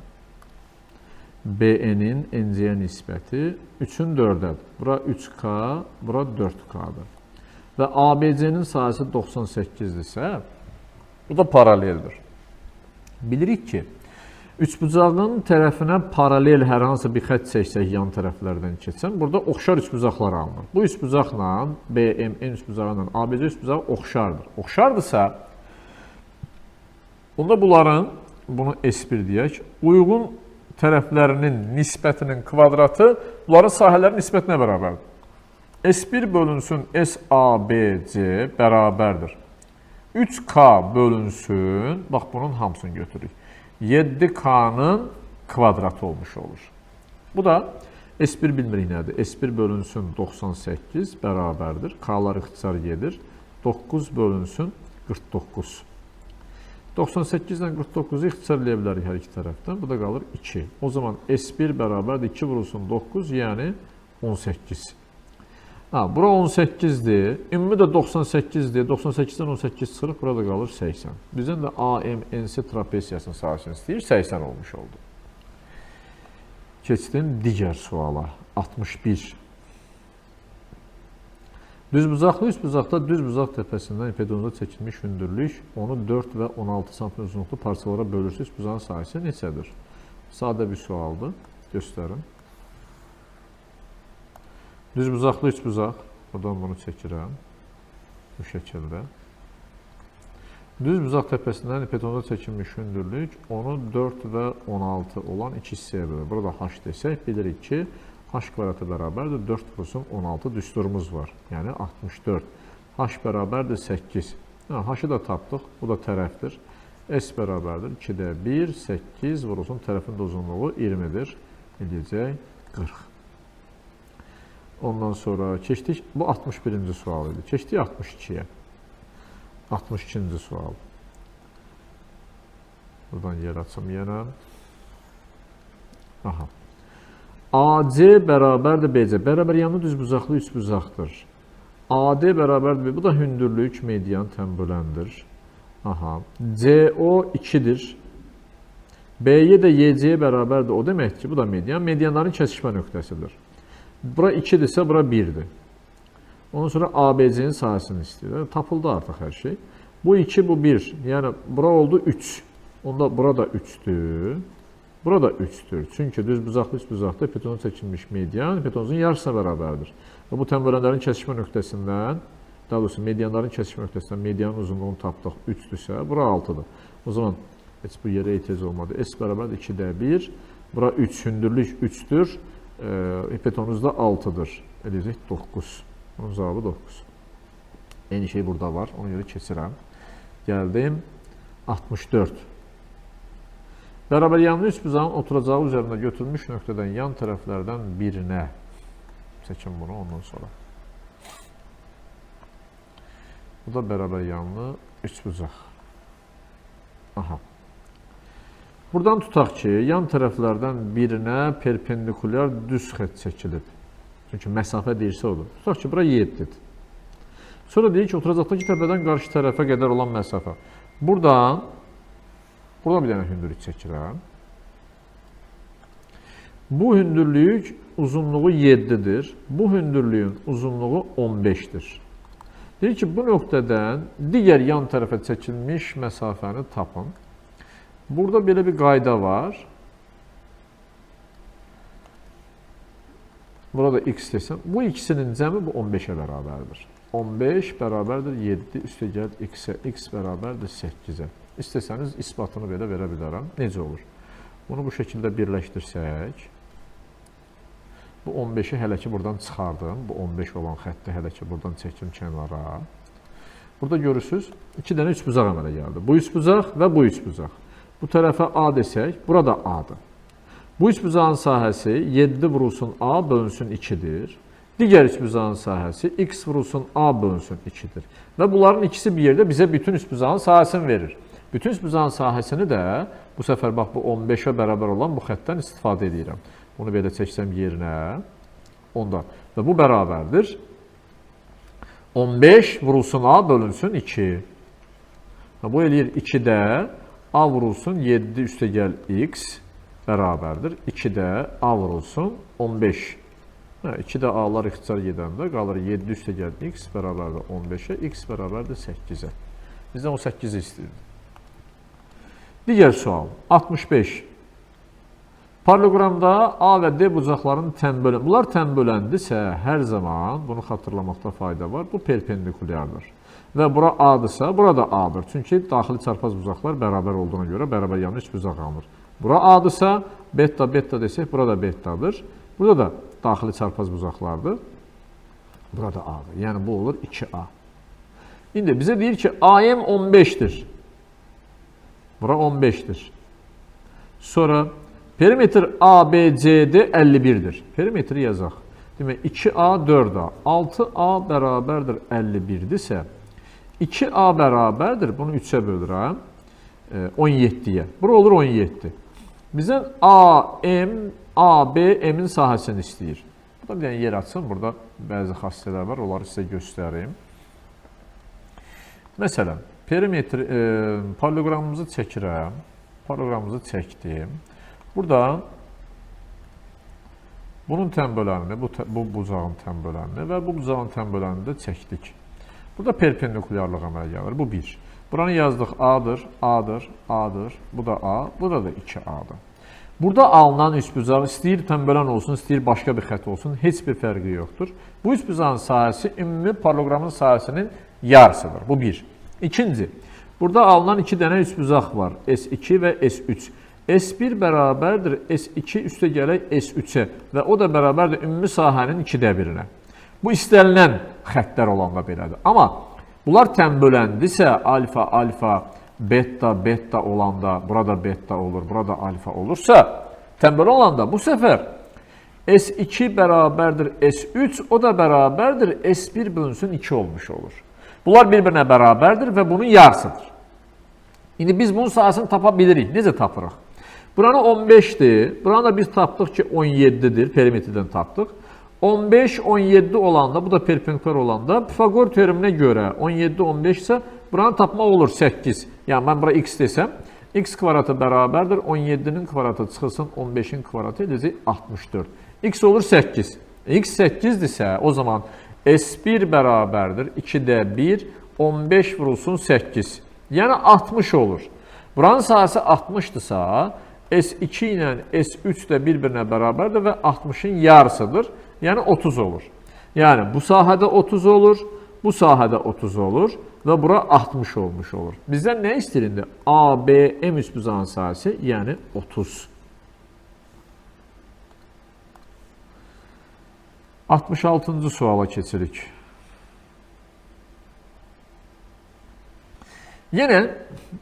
BN-in NC-yə nisbəti 3-ün 4-dədir. Bura 3K, bura 4K-dır. Və ABC-nin sahəsi 98-dirsə, bu da paraleldir. Bilirik ki, üçbucağın tərəfinə paralel hər hansı bir xətt çəksək yan tərəflərdən keçsən, burada oxşar üçbucaqlar alınır. Bu üçbucaqla BMN üçbucağı ilə ABC üçbucağı oxşardır. Oxşardırsa, bunda bunların, bunu S1 deyək, uyğun tərəflərinin nisbətinin kvadratı bunların sahələrin nisbətinə bərabərdir. S1 bölünsün SABC bərabərdir. 3K bölünsün, bax bunun hamısını götürürük. 7K'nın kvadratı olmuş olur. Bu da S1 bilmirik nədir. S1 bölünsün 98 bərabərdir. K'lar ixtisar gedir. 9 bölünsün 49. 98-dən 49-u ixtisar eləyə bilərik hər iki tərəfdən. Bu da qalır 2. O zaman S1 bərabərdir 2 vurulsun 9, yəni 18. Bura 18-dir. Ümumi də 98-dir. 98-dən 18 çıxırıq, burada qalır 80. Bizdən də AMNC trapesiyasının sahəsini istəyir, 80 olmuş oldu. Keçdim digər suala. 61. Düzbucaqlı üçbucaqda düzbucaq təpəsindən ipədonda çəkilmiş hündürlük onu 4 və 16 sm uzunluqlu parçalara bölürsə üçbucağın sahəsi neçədir? Sadə bir sualdır. Göstərim. Düzbucaqlı üçbucaq. Buradan bunu çəkirəm. Bu şəkildə. Düzbucaq təpəsindən ipədonda çəkilmiş hündürlük onu 4 və 16 olan iki hissəyə bölür. Burada H desək, bilirik ki, H kvadratı bərabərdir 4 vurulsun 16 düsturumuz var. Yəni 64. H bərabərdir 8. H-ı da tapdıq. Bu da tərəfdir. S bərabərdir 2-də 1, 8 vurulsun tərəfin də uzunluğu 20-dir. Edəcək 40. Ondan sonra keçdik. Bu 61-ci sual idi. Keçdik 62-yə. 62-ci sual. Buradan yer açım yenə. Aha. AC bərabərdir BC. Bərabər yanlı düzbucaqlı üçbucaqdır. AD bərabərdir. Bu da hündürlük median tənböləndir. Aha. CO 2-dir. BY də YC bərabərdir. O demək ki, bu da median. Medianların kəsişmə nöqtəsidir. Bura 2-dirsə, bura 1-dir. Ondan sonra ABC-nin sahəsini istəyir. Tapıldı artıq hər şey. Bu 2, bu 1. Yəni, bura oldu 3. Onda bura da 3-dür. Burada 3-dür. Çünki düzbucaqlı üçbucaqda ipədonda çəkilmiş median ipədonun yarısına bərabərdir. Və bu tənbölənlərin kəsişmə nöqtəsindən, daha doğrusu medianların kəsişmə nöqtəsindən medianın uzunluğunu tapdıq 3-dürsə, bura 6-dır. O zaman heç bu yerə ehtiyac olmadı. S bərabərdir 2-də 1. Bura 3, hündürlük 3-dür. İpədonumuz da 6-dır. Eləyəcək 9. Onun cavabı 9. Eyni şey burada var. Ona görə keçirəm. Gəldim 64. Bərabər yanlı üçbucağın oturacağı üzərində götürülmüş nöqtədən yan tərəflərdən birinə çəkin bunu ondan sonra. Bu da bərabər yanlı üçbucaq. Aha. Buradan tutaq ki, yan tərəflərdən birinə perpendikulyar düz xətt çəkilib. Çünki məsafə deyirsə odur. Tutaq ki, bura 7-dir. Sonra deyir ki, oturacaqdakı təpədən qarşı tərəfə qədər olan məsafə. Buradan bir dənə hündürlük çəkirəm. Bu hündürlük uzunluğu 7-dir. Bu hündürlüyün uzunluğu 15-dir. Deyir ki, bu nöqtədən digər yan tərəfə çəkilmiş məsafəni tapın. Burada belə bir qayda var. burada x desəm, bu ikisinin cəmi bu 15-ə bərabərdir. 15 bərabərdir 7 üstə gəl x-ə, x bərabərdir 8-ə. İstəsəniz isbatını belə verə bilərəm. Necə olur? Bunu bu şəkildə birləşdirsək, bu 15-i hələ ki buradan çıxardım. Bu 15 olan xətti hələ ki buradan çəkim kənara. Burada görürsünüz, 2 dənə üçbucaq əmələ gəldi. Bu üçbucaq və bu üçbucaq. Bu tərəfə A desək, burada A-dır. Bu üçbucağın sahəsi 7 vurulsun A bölünsün 2-dir. Digər üçbucağın sahəsi x vurulsun A bölünsün 2-dir. Və bunların ikisi bir yerdə bizə bütün üçbucağın sahəsini verir. Bütün üçbucağın sahəsini də bu səfər bax bu 15-ə bərabər olan bu xəttdən istifadə edirəm. Bunu belə çəksəm yerinə. Onda və bu bərabərdir 15 vurulsun A bölünsün 2. Bu eləyir 2-də A vurulsun 7 üstə gəl x bərabərdir. 2-də A vurulsun 15. 2-də A-lar ixtisar gedəndə qalır 7 üstə gəl x bərabərdir 15-ə, x bərabərdir 8-ə. Bizdən o 8-i istəyirdi. Digər sual, 65. Paralleloqramda A və D bucaqlarının tənbölən. Bunlar tənböləndirsə, hər zaman bunu xatırlamaqda fayda var. Bu perpendikulyardır. Və bura A-dırsa, burada A-dır. Çünki daxili çarpaz bucaqlar bərabər olduğuna görə bərabər yanı üç bucaq alınır. Bura A-dırsa, beta, beta desək, burada betadır. Burada da daxili çarpaz bucaqlardır. Burada A-dır. Yəni bu olur 2A. İndi bizə deyir ki, AM 15-dir. Bura 15-dir. Sonra perimetr ABCD 51-dir. Perimetri yazaq. Demək 2A 4A. 6A bərabərdir 51-dirsə 2A bərabərdir. Bunu 3-ə bölürəm. 17-yə. Bura olur 17. Bizdən AM, AB, M-in sahəsini istəyir. Burada bir dənə yer açsın. Burada bəzi xassələr var. Onları sizə göstərim. Məsələn, perimetr paralleloqramımızı çəkirəm. Paralleloqramımızı çəkdim. Burada bunun tənbölənini, bu bucağın tənbölənini və bu bucağın tənbölənini də çəkdik. Burada perpendikulyarlıq əmələ gəlir. Bu 1. Buranı yazdıq A-dır, A-dır, A-dır. Bu da A, burada da 2A-dır. Burada alınan üçbucaq istəyir tənbölən olsun, istəyir başqa bir xətt olsun, heç bir fərqi yoxdur. Bu üçbucağın sahəsi ümumi paralleloqramın sahəsinin yarısıdır. Bu 1. İkinci, burada alınan 2 dənə üçbucaq var. S2 və S3. S1 bərabərdir S2 üstə gələk S3-ə və o da bərabərdir ümumi sahənin 2də 1-inə. Bu istənilən xəttlər olanda belədir. Amma bunlar tənböləndirsə, alfa, alfa, beta, beta olanda, burada beta olur, burada alfa olursa, tənbölən olanda bu səfər S2 bərabərdir S3, o da bərabərdir S1 bölünsün 2 olmuş olur. Bunlar bir-birinə bərabərdir və bunun yarısıdır. İndi biz bunun sahəsini tapa bilirik. Necə tapırıq? Buranı 15-dir. Buranı da biz tapdıq ki 17-dir. Perimetrdən tapdıq. 15, 17 olanda, bu da perpendikular olanda, Pifagor teoreminə görə 17, 15 isə buranı tapmaq olur 8. Yəni mən bura x desəm, x kvadratı bərabərdir. 17-nin kvadratı çıxılsın 15-in kvadratı edəcək 64. X olur 8. X 8-dirsə o zaman S1 bərabərdir 2də 1, 15 vurulsun 8. Yəni 60 olur. Buranın sahəsi 60-dırsa, S2 ilə S3 də bir-birinə bərabərdir və 60-ın yarısıdır. Yəni 30 olur. Yəni bu sahədə 30 olur, bu sahədə 30 olur və bura 60 olmuş olur. Bizdən nə istəyir indi? ABM üçbucağın sahəsi, yəni 30. 66-cı suala keçirik. Yenə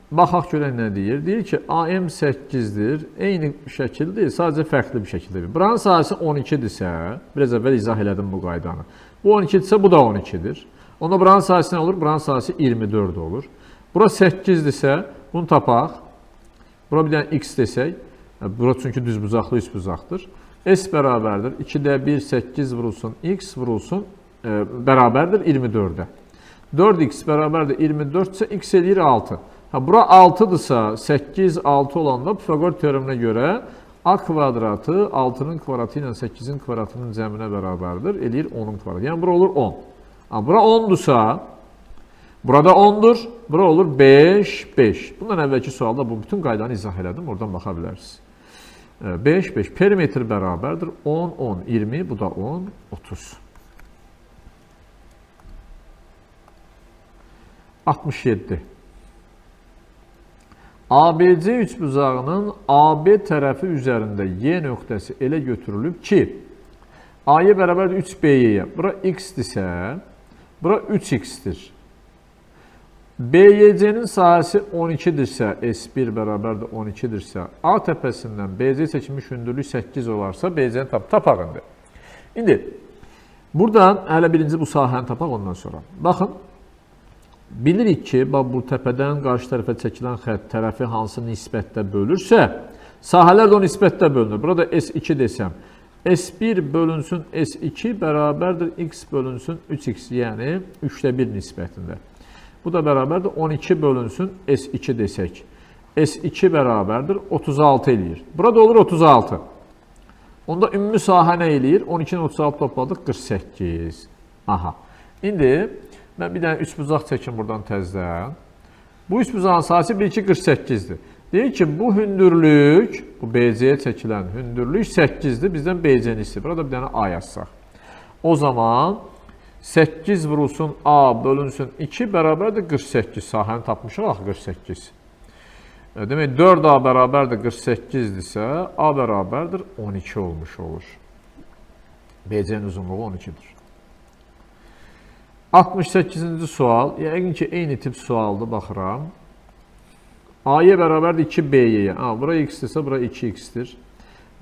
baxaq görək nə deyir. Deyir ki, AM 8-dir. Eyni şəkil deyil, sadəcə fərqli bir şəkildə. Buranın sahəsi 12-dirsə, biraz əvvəl izah elədim bu qaydanı. Bu 12-dirsə, bu da 12-dir. Onda buranın sahəsi nə olur? Buranın sahəsi 24 olur. Bura 8-dirsə, bunu tapaq. Bura bir dənə x desək, bura çünki düzbucaqlı üçbucaqdır. S bərabərdir. 2də 1, 8 vurulsun, x vurulsun, bərabərdir 24-də. 4x bərabərdir 24-sə, x eləyir 6. Bura 6-dırsa, 8, 6 olanda Pifagor teoreminə görə a kvadratı 6-nın kvadratı ilə 8-in kvadratının cəminə bərabərdir, eləyir 10-un kvadratı. Yəni, bura olur 10. Bura 10-dursa, burada 10-dur, bura olur 5, 5. Bundan əvvəlki sualda bu bütün qaydanı izah elədim, oradan baxa bilərsiniz. 5, 5. Perimetr bərabərdir 10, 10, 20, bu da 10, 30. 67. ABC üçbucağının AB tərəfi üzərində Y nöqtəsi elə götürülüb ki, A-ya bərabərdir 3BY-yə. Bura x-dirsə, bura 3x-dir. BYC-nin sahəsi 12-dirsə, S1 bərabərdir 12-dirsə, A təpəsindən BC çəkilmiş hündürlük 8 olarsa, BC-ni tapaq indi. İndi, buradan hələ birinci bu sahəni tapaq ondan sonra. Baxın, bilirik ki, bu təpədən qarşı tərəfə çəkilən xətt tərəfi hansı nisbətdə bölürsə, sahələr də o nisbətdə bölünür. Burada S2 desəm, S1 bölünsün S2 bərabərdir X bölünsün 3X, yəni 3/1 nisbətində. Bu da bərabərdir 12 bölünsün S2 desək. S2 bərabərdir 36 eləyir. Burada olur 36. Onda ümumi sahə nə eləyir? 12-nin 36 topladıq 48. Aha. İndi mən bir dənə üçbucaq çəkim buradan təzdən. Bu üçbucağın sahəsi 1,2,48-dir. Deyir ki, bu hündürlük, bu BC-yə çəkilən hündürlük 8-dir. Bizdən BC-ni istəyir. Burada bir dənə A yazsaq. O zaman 8 vurulsun A bölünsün 2 bərabərdir 48. Sahəni tapmışıq axı 48. Demək 4A bərabərdir 48-dirsə, A bərabərdir 12 olmuş olur. BC-nin uzunluğu 12-dir. 68-ci sual. Yəqin ki, eyni tip sualdır, baxıram. A-yə bərabərdir 2B-yə. Bura x-dirsə, bura 2x-dir.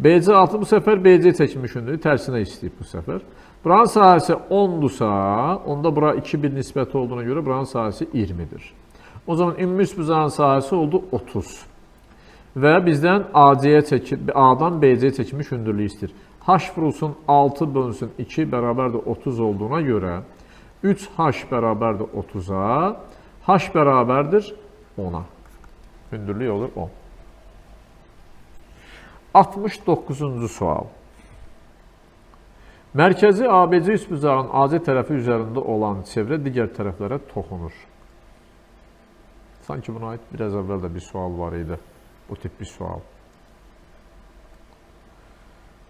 BC 6 bu səfər BC çəkilmiş hündürlüyü tərsinə istəyib bu səfər. Buranın sahəsi 10-dursa, onda bura 2-1 nisbəti olduğuna görə buranın sahəsi 20-dir. O zaman ümumi üçbucağın sahəsi oldu 30. Və bizdən A-dan BC çəkilmiş hündürlüyü istəyir. H vurulsun 6 bölünsün 2 bərabərdir 30 olduğuna görə 3H bərabərdir 30-a, H bərabərdir 10-a. Hündürlük olur 10. 69-cu sual. Mərkəzi ABC üçbucağın AC tərəfi üzərində olan çevrə digər tərəflərə toxunur. Sanki buna aid biraz əvvəl də bir sual var idi. Bu tip bir sual.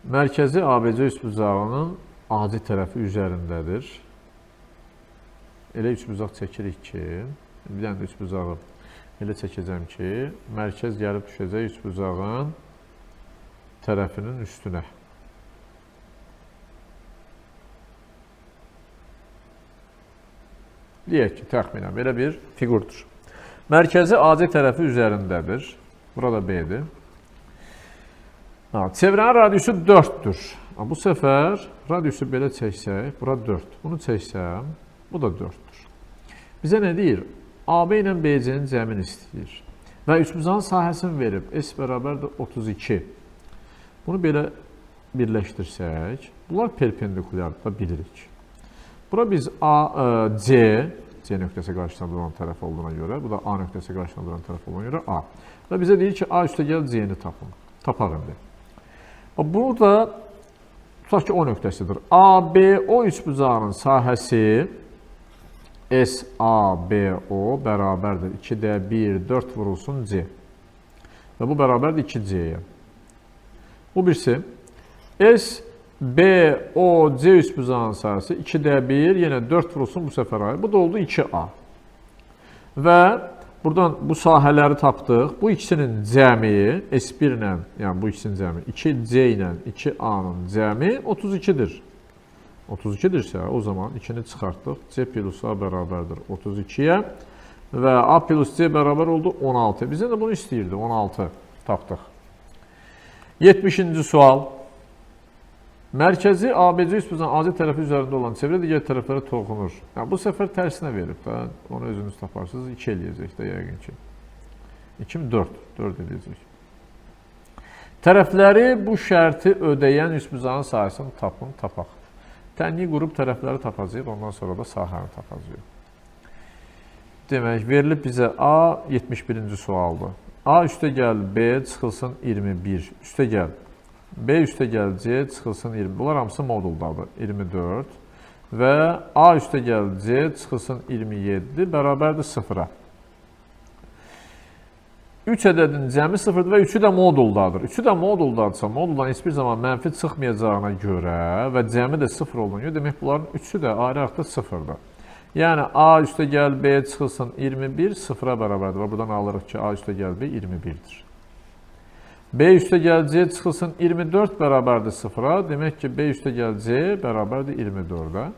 Mərkəzi ABC üçbucağının AC tərəfi üzərindədir. Elə üçbucaq çəkirik ki, bir dənə də üçbucağı elə çəkəcəm ki, mərkəz gəlib düşəcək üçbucağın tərəfinin üstünə. Deyək ki, təxminən belə bir fiqurdur. Mərkəzi AC tərəfi üzərindədir. Burada B-dir. Çevrənin radiusu 4-dür. Bu səfər radiusu belə çəksək, bura 4. Bunu çəksəm, bu da 4-dür. Bizə nə deyir? AB ilə BC-nin cəmini istəyir. Və üçbucağın sahəsini verib. S bərabərdir 32. Bunu belə birləşdirsək, bunlar perpendikulyardır da bilirik. Bura biz C nöqtəsi qarşısında duran tərəf olduğuna görə, bu da A nöqtəsi qarşısında duran tərəf olduğuna görə A. Və bizə deyir ki, A üstəgəl C-ni tapın. Tapaq indi. Burada, tutaq ki, O nöqtəsidir. ABO üçbucağının sahəsi SABO bərabərdir 2-də 1, 4 vurulsun C. Və bu bərabərdir 2C-yə. Bu birisi. SBOC üçbucağının sahəsi 2-də 1, yenə 4 vurulsun bu səfər ayı. Bu da oldu 2A. Və buradan bu sahələri tapdıq. Bu ikisinin cəmi S1 ilə, yəni bu ikisinin cəmi 2C ilə 2A-nın cəmi 32-dir. 32-dirsə, o zaman 2-ni çıxartdıq. C plus A bərabərdir 32-yə və A plus C bərabər oldu 16. Bizə də bunu istəyirdi, 16 tapdıq. 70-ci sual. Mərkəzi ABC üçbucağının AC tərəfi üzərində olan çevrə digər tərəflərə toxunur. Bu səfər tərsinə verib də, onu özünüz taparsınız. 2 eləyəcək də yəqin ki. 2 mi? 4. 4 eləyəcək. Tərəfləri bu şərti ödəyən üçbucağın sahəsini tapaq. Tənliyi qrup tərəfləri tapacaq, ondan sonra da sahəni tapacaq. Demək, verilib bizə A 71-ci sualdır. A üstəgəl B çıxılsın 21. Üstəgəl B üstəgəl C çıxılsın 20. Bunlar hamısı moduldadır. 24. Və A üstəgəl C çıxılsın 27 bərabərdir 0-a. 3 ədədin cəmi 0-dır və 3-ü də moduldadır. 3-ü də moduldadırsa, moduldan heç bir zaman mənfi çıxmayacağına görə və cəmi də 0 olduğuna görə, demək bunların 3-ü də ayrı-ayrı 0-dır. Yəni, A üstə gəl B çıxılsın 21, 0-a bərabərdir. Və buradan alırıq ki, A üstə gəl B 21-dir. B üstə gəl C çıxılsın 24 bərabərdir 0-a. Demək ki, B üstə gəl C bərabərdir 24-ə.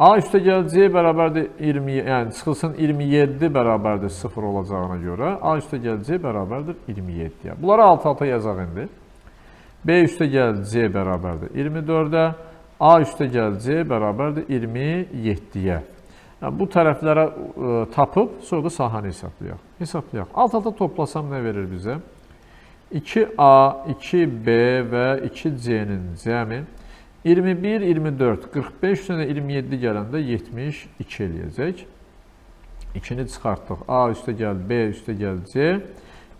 A üstə gəl C bərabərdir 20, yəni çıxılsın 27 bərabərdir 0 olacağına görə A üstə gəl C bərabərdir 27-yə. Bunları alt-alta yazaq indi. B üstə gəl C bərabərdir 24-ə, A üstə gəl C bərabərdir 27-yə. Yəni, bu tərəflərə tapıb, sonra da sahəni hesablayaq. Alt-alta toplasam nə verir bizə? 2A, 2B və 2C-nin cəmi 21, 24, 45 üstünə 27 gələndə 72 eləyəcək. 2-ni çıxartdıq. A üstə gəl, B üstə gəl, C.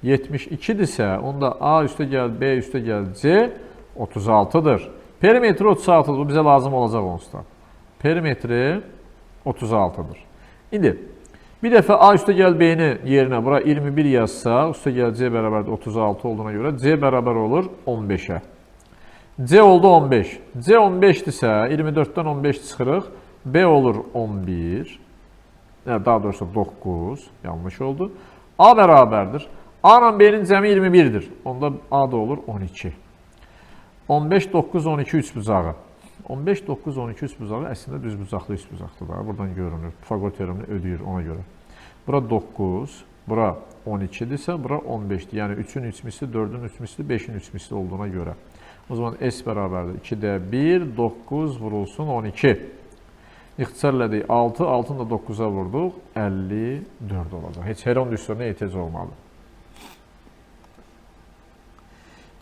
72-dirsə, onda A üstə gəl, B üstə gəl, C 36-dır. Perimetri 36-dır. Bu bizə lazım olacaq onsuz da. Perimetri 36-dır. İndi, bir dəfə A üstə gəl, B-ni yerinə bura 21 yazsa, üstə gəl, C bərabərdir 36 olduğuna görə C bərabər olur 15-ə. C oldu 15. C 15-dirsə, 24-dən 15 çıxırıq. B olur 11. Daha doğrusu 9. Yanlış oldu. A bərabərdir. A ilə B-nin cəmi 21-dir. Onda A da olur 12. 15, 9, 12 üç bucağı. 15, 9, 12 üç bucağı əslində düz bucaqlı üç bucaqlıdır. Buradan görünür. Pifagor teoremini ödəyir ona görə. Bura 9, bura 12-dirsə, bura 15-dir. Yəni 3-ün 3 misli, 4-ün 3 misli, 5-in 3 misli olduğuna görə. O zaman S bərabərdir. 2-də 1, 9 vurulsun 12. İxtisarlədik 6, 6-nı da 9-a vurduq, 54 olacaq. Heç hər 10 üstünə ehtiyac olmalı.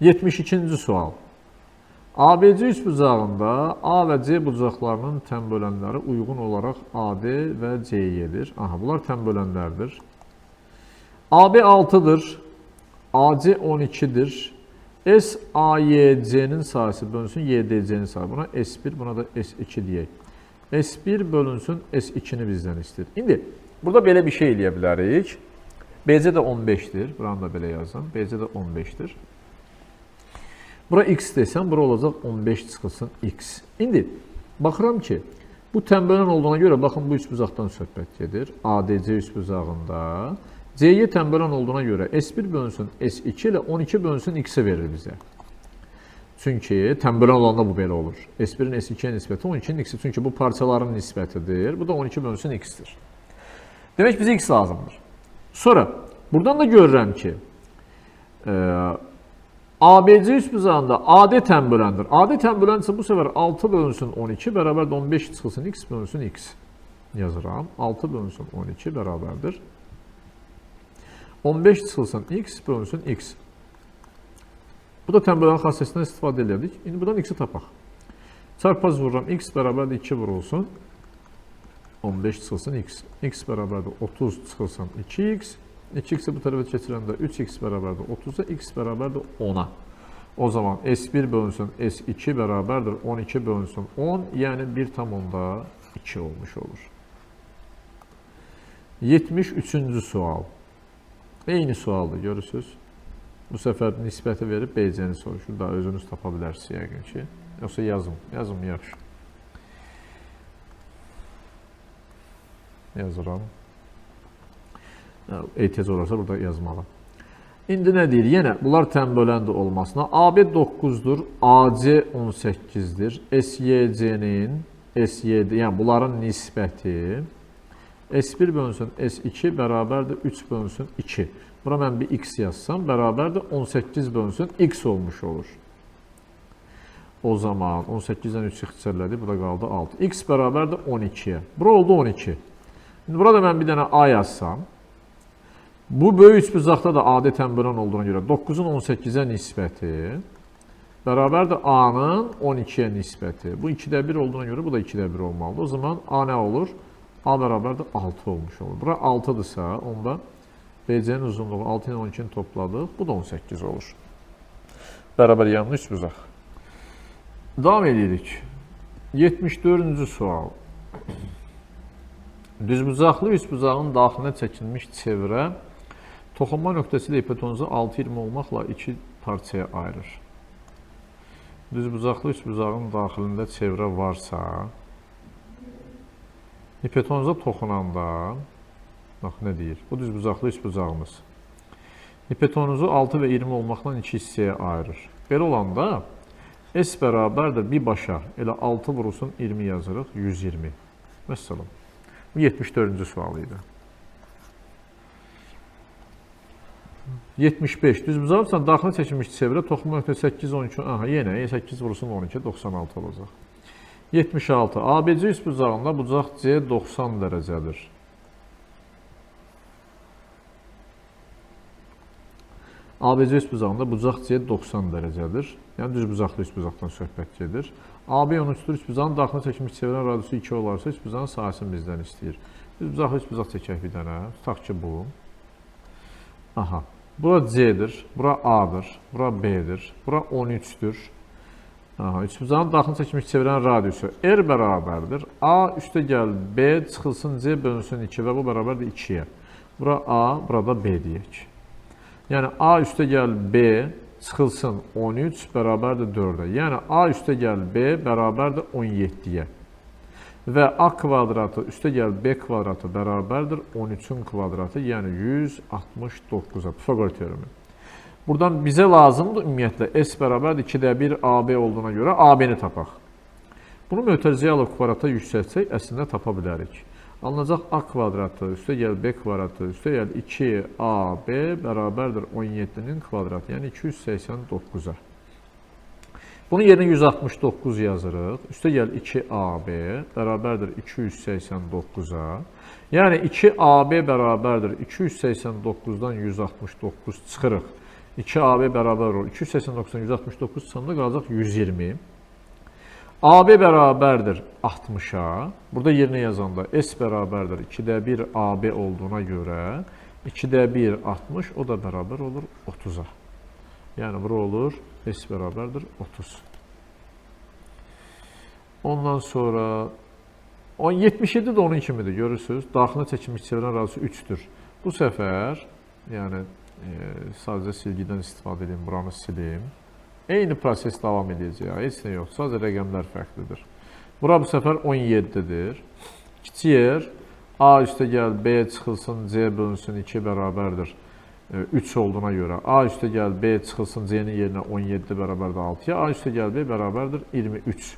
72-ci sual. ABC üçbucağında A və C bucaqlarının tənbölənləri uyğun olaraq AD və CY-dir. Aha, bunlar tənbölənlərdir. AB 6-dır, AC 12-dir. SAYC-nin sayısı bölünsün YDC-nin sayısı. Buna S1, buna da S2 deyək. S1 bölünsün S2-ni bizdən istəyir. İndi, burada belə bir şey eləyə bilərik. BC də 15-dir. Buranı da belə yazın. BC də 15-dir. Bura X desəm, bura olacaq 15 çıxılsın X. İndi, baxıram ki, bu tənbölən olduğuna görə, baxın, bu üçbucaqdan söhbət gedir. ADC üçbucağında. CY tənbölən olduğuna görə S1 bölünsün S2 ilə 12 bölünsün X-i verir bizə. Çünki tənbölən olanda bu belə olur. S1-in S2-yə nisbəti 12-nin X-i. Çünki bu parçaların nisbətidir. Bu da 12 bölünsün X-dir. Demək, bizə X lazımdır. Sonra, buradan da görürəm ki, ABC üçbucağında AD tənböləndir. AD tənböləndirsə bu səfər 6 bölünsün 12 bərabərdir 15 çıxılsın X bölünsün X. Yazıram. 6 bölünsün 12 bərabərdir 15 çıxılsın X bölünsün X. Bu da tənbölən xassəsindən istifadə edik. İndi buradan X-i tapaq. Çarpaz vururam. X bərabərdir 2 vurulsun. 15 çıxılsın X. X bərabərdir 30 çıxılsın 2X. 2X-i bu tərəfə keçirəndə 3X bərabərdir 30-a, X bərabərdir 10-a. O zaman S1 bölünsün S2 bərabərdir 12 bölünsün 10, yəni 1,2 olmuş olur. 73-cü sual. Eyni sualdır, görürsünüz. Bu səfər nisbəti verib BC-ni soruşur. Daha özünüz tapa bilərsiniz yəqin ki. Yoxsa yazım. Yazım yaxşı. Yazıram. Ehtiyac olarsa burada yazmalı. İndi nə deyir? Yenə bunlar tənböləndir olmasına. AB 9-dur, AC 18-dir. SYC-nin, SYD, yəni bunların nisbəti S1 bölünsün S2 bərabərdir 3 bölünsün 2. Bura mən bir X yazsam, bərabərdir 18 bölünsün X olmuş olur. O zaman 18-dən 3 ixtisarlədik, burada qaldı 6. X bərabərdir 12-yə. Bura oldu 12. İndi burada mən bir dənə A yazsam, bu böyük üçbucaqda da AD tənbölən olduğuna görə 9-un 18-ə nisbəti bərabərdir A-nın 12-yə nisbəti. Bu 2-də 1 olduğuna görə bu da 2-də 1 olmalıdır. O zaman A nə olur? A bərabərdir 6 olmuş olur. Bura 6-dırsa, onda BC-nin uzunluğu 6 ilə 12-ni topladıq. Bu da 18 olur. Bərabər yanlı üçbucaq. Davam edirik. 74-cü sual. Düzbucaqlı üçbucağın daxilinə çəkilmiş çevrə Toxunma nöqtəsi ilə hipotenuzu 6-20 olmaqla iki parçaya ayırır. Düzbucaqlı üçbucağın daxilində çevrə varsa, hipotenuza toxunanda, bax nə deyir? Bu düzbucaqlı üçbucağımız. Hipotenuzu 6 və 20 olmaqla iki hissəyə ayırır. Belə olanda S bərabərdir birbaşa, elə 6 vurulsun 20 yazırıq, 120. Məsələn, bu 74-cü sual idi. 75. Düzbucaqlısan daxili çəkilmiş çevrə toxunma nöqtəsi 8, 12, aha, yenə 8 vurulsun 12, 96 olacaq. 76. ABC üçbucağında bucaq C 90 dərəcədir. ABC üçbucağında bucaq C 90 dərəcədir. Yəni düzbucaqlı üçbucaqdan söhbət gedir. AB 13-dür. Üçbucağın daxili çəkilmiş çevrənin radiusu 2 olarsa üçbucağın sahəsini bizdən istəyir. Düzbucaqlı üçbucaq çəkək bir dənə. Tutaq ki bu. Aha. Bura C'dir, bura A'dır, bura B'dir, bura 13'dür. Üçbucağın daxili çəkilmiş çevrənin radiusu R bərabərdir. A üstə gəl B çıxılsın C bölünsün 2 və bu bərabərdir 2-yə. Bura A, burada B deyək. Yəni A üstə gəl B çıxılsın 13 bərabərdir 4-ə. Yəni A üstə gəl B bərabərdir 17-yə. Və A kvadratı üstə gəl B kvadratı bərabərdir 13-ün kvadratı, yəni 169-a. Pifaqor teoremi. Buradan bizə lazımdır ümumiyyətlə S bərabərdir 2-də 1 AB olduğuna görə AB-ni tapaq. Bunu mötərizəyə kvadrata yüksəltsək, əslində tapa bilərik. Alınacaq A kvadratı üstə gəl B kvadratı üstə gəl 2AB bərabərdir 17-nin kvadratı, yəni 289-a. Bunun yerinə 169 yazırıq. Üstə gəl 2AB bərabərdir 289-a. Yəni 2AB bərabərdir 289-dan 169 çıxırıq. 2AB bərabər olur. 289-dan 169 çıxanda qalacaq 120. AB bərabərdir 60-a. Burada yerinə yazanda S bərabərdir 2-də 1 AB olduğuna görə 2-də 1 60, o da bərabər olur 30-a. Yəni bura olur S bərabərdir 30. Ondan sonra 77 də onun kimidir, görürsünüz. Daxilində çəkilmiş çevrənin radiusu 3-dür. Bu səfər, yəni sadəcə silgidən istifadə edeyim, buranı silim. Eyni proses davam edəcək, heç nə yox, sadəcə rəqəmlər fərqlidir. Bura bu səfər 17-dir. Kiçik yer, A üstə gəl B çıxılsın C bölünsün 2 bərabərdir 3 olduğuna görə. A üstə gəl B çıxılsın C-nin yerinə 17 bərabərdir 6-ya. A üstə gəl B bərabərdir 23.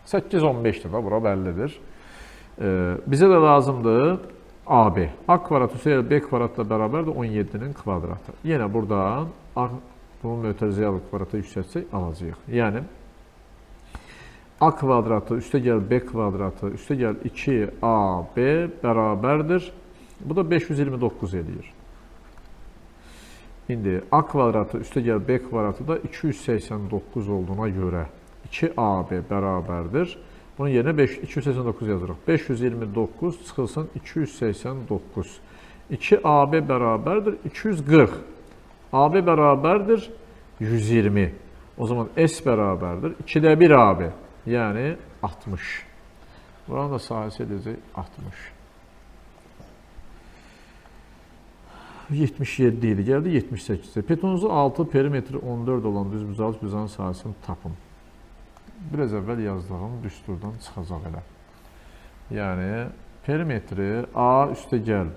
8-15-dir da, bura bəllidir. Bizə də lazımdır AB. A kvadratı üstə gəl B kvadratla bərabərdir 17-nin kvadratı. Yenə buradan bunu mötərizəyə kvadrata yüksəltsək alacağıq. Yəni A kvadratı üstə gəl B kvadratı üstə gəl 2AB bərabərdir. Bu da 529 eləyir. İndi A kvadratı üstə gəl B kvadratı da 289 olduğuna görə 2AB bərabərdir. Bunun yerinə 289 yazırıq. 529 çıxılsın 289. 2AB bərabərdir 240. AB bərabərdir 120. O zaman S bərabərdir 2-də 1 AB. Yəni 60. Buranın da sahəsi edəcək 60. 77 idi, gəldi 78-də. Hipotenuzu 6, perimetri 14 olan düzbucaqlı üçbucağın sahəsini tapın. Biraz əvvəl yazdığım düsturdan çıxacaq elə. Yəni perimetri A üstə gəl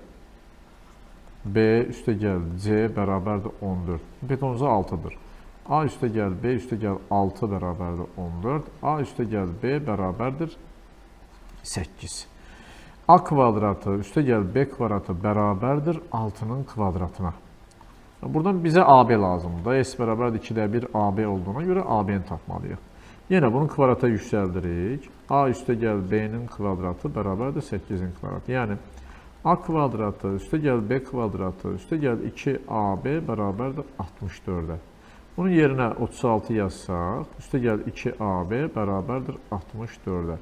B üstə gəl C bərabərdir 14. Hipotenuzu 6-dır. A üstə gəl B üstə gəl 6 bərabərdir 14. A üstə gəl B bərabərdir 8. A kvadratı üstə gəl B kvadratı bərabərdir 6-nın kvadratına. Buradan bizə AB lazımdır. S bərabərdir 2-də 1 AB olduğuna görə AB-ni tapmalıyıq. Yenə bunu kvadrata yüksəldirik. A üstə gəl B-nin kvadratı bərabərdir 8-in kvadratı. Yəni A kvadratı üstə gəl B kvadratı üstə gəl 2AB bərabərdir 64-ə. Bunun yerinə 36 yazsaq, üstə gəl 2AB bərabərdir 64-ə.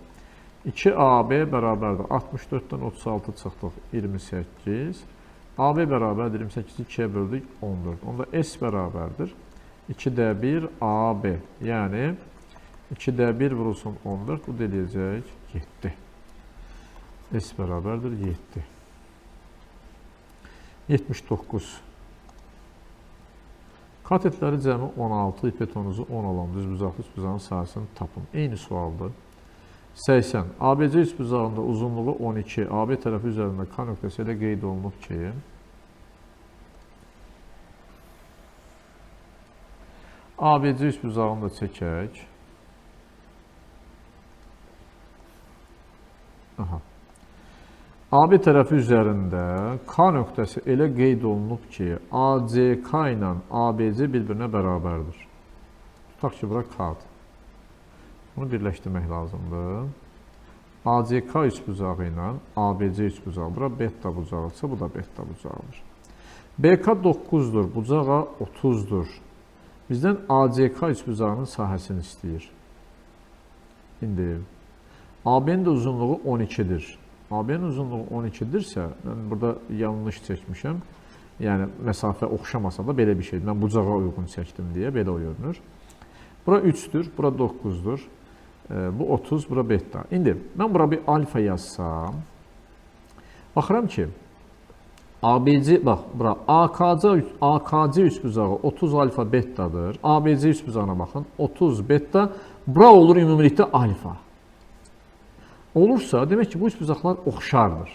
2AB bərabərdir 64-dən 36 çıxdıq 28. AB bərabərdir 28-i 2-yə böldük 14. Onda S bərabərdir 2-də 1 AB. Yəni 2-də 1 vurulsun 14, bu da eləyəcək 7. S bərabərdir 7. 79. Katetləri cəmi 16, hipotenuzu 10 olan düzbucaqlı üçbucağın sahəsini tapın. Eyni sualdır. 80. ABC üçbucağında uzunluğu 12, AB tərəfi üzərində K nöqtəsi ilə qeyd olunub ki, ABC üçbucağını da çəkək. AB tərəfi üzərində K nöqtəsi elə qeyd olunub ki, ACK ilə ABC bir-birinə bərabərdir. Tutaq ki, bura K-dır. Bunu birləşdirmək lazımdır. ACK üçbucağı ilə ABC üçbucağı, bura beta bucağıdırsa, bu da beta bucağıdır. BK 9-dur, bucağa 30-dur. Bizdən ACK üçbucağının sahəsini istəyir. İndi AB-nin də uzunluğu 12-dir. AB-nin uzunluğu 12-dirsə, mən burada yanlış çəkmişəm. Yəni, məsafə oxşamasa da belə bir şeydir. Mən bucağa uyğun çəkdim deyə belə görünür. Bura 3-dür, bura 9-dur. Bu 30, bura beta. İndi, mən bura bir alfa yazsam, baxıram ki, ABC, bax, bura AKC üçbucağı 30 alfa betadır. ABC üçbucağına baxın, 30 beta, bura olur ümumilikdə alfa. Olursa, demək ki, bu üçbucaqlar oxşardır.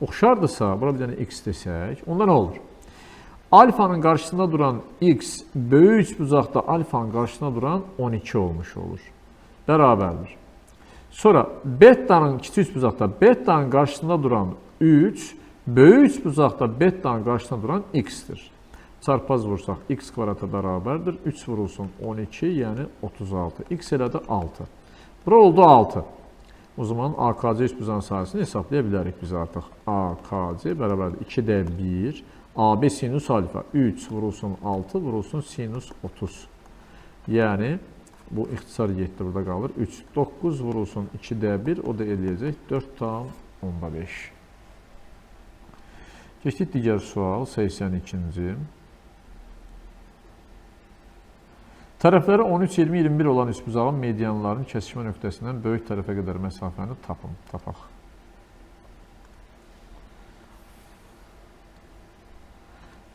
Oxşardırsa, bura bir dənə x desək, onda nə olur? Alfanın qarşısında duran x, böyük üçbucaqda alfanın qarşısında duran 12 olmuş olur. Bərabərdir. Sonra, betanın kiçik üçbucaqda betanın qarşısında duran 3, böyük üçbucaqda betanın qarşısında duran x-dir. Çarpaz vursaq, x kvadratı bərabərdir. 3 vurulsun 12, yəni 36. X elədi 6. Bura oldu 6. O zaman AKC üçbucağın sahəsini hesablaya bilərik biz artıq. AKC bərabərdir 2-də 1, AB sinus alfa 3 vurulsun 6 vurulsun sinus 30. Yəni, bu ixtisar 7 burada qalır. 3, 9 vurulsun 2-də 1, o da eləyəcək 4,5. Keçdik digər sual, 82-ci. Tərəfləri 13, 20, 21 olan üçbucağın medianlarının kəsişmə nöqtəsindən böyük tərəfə qədər məsafəni tapaq.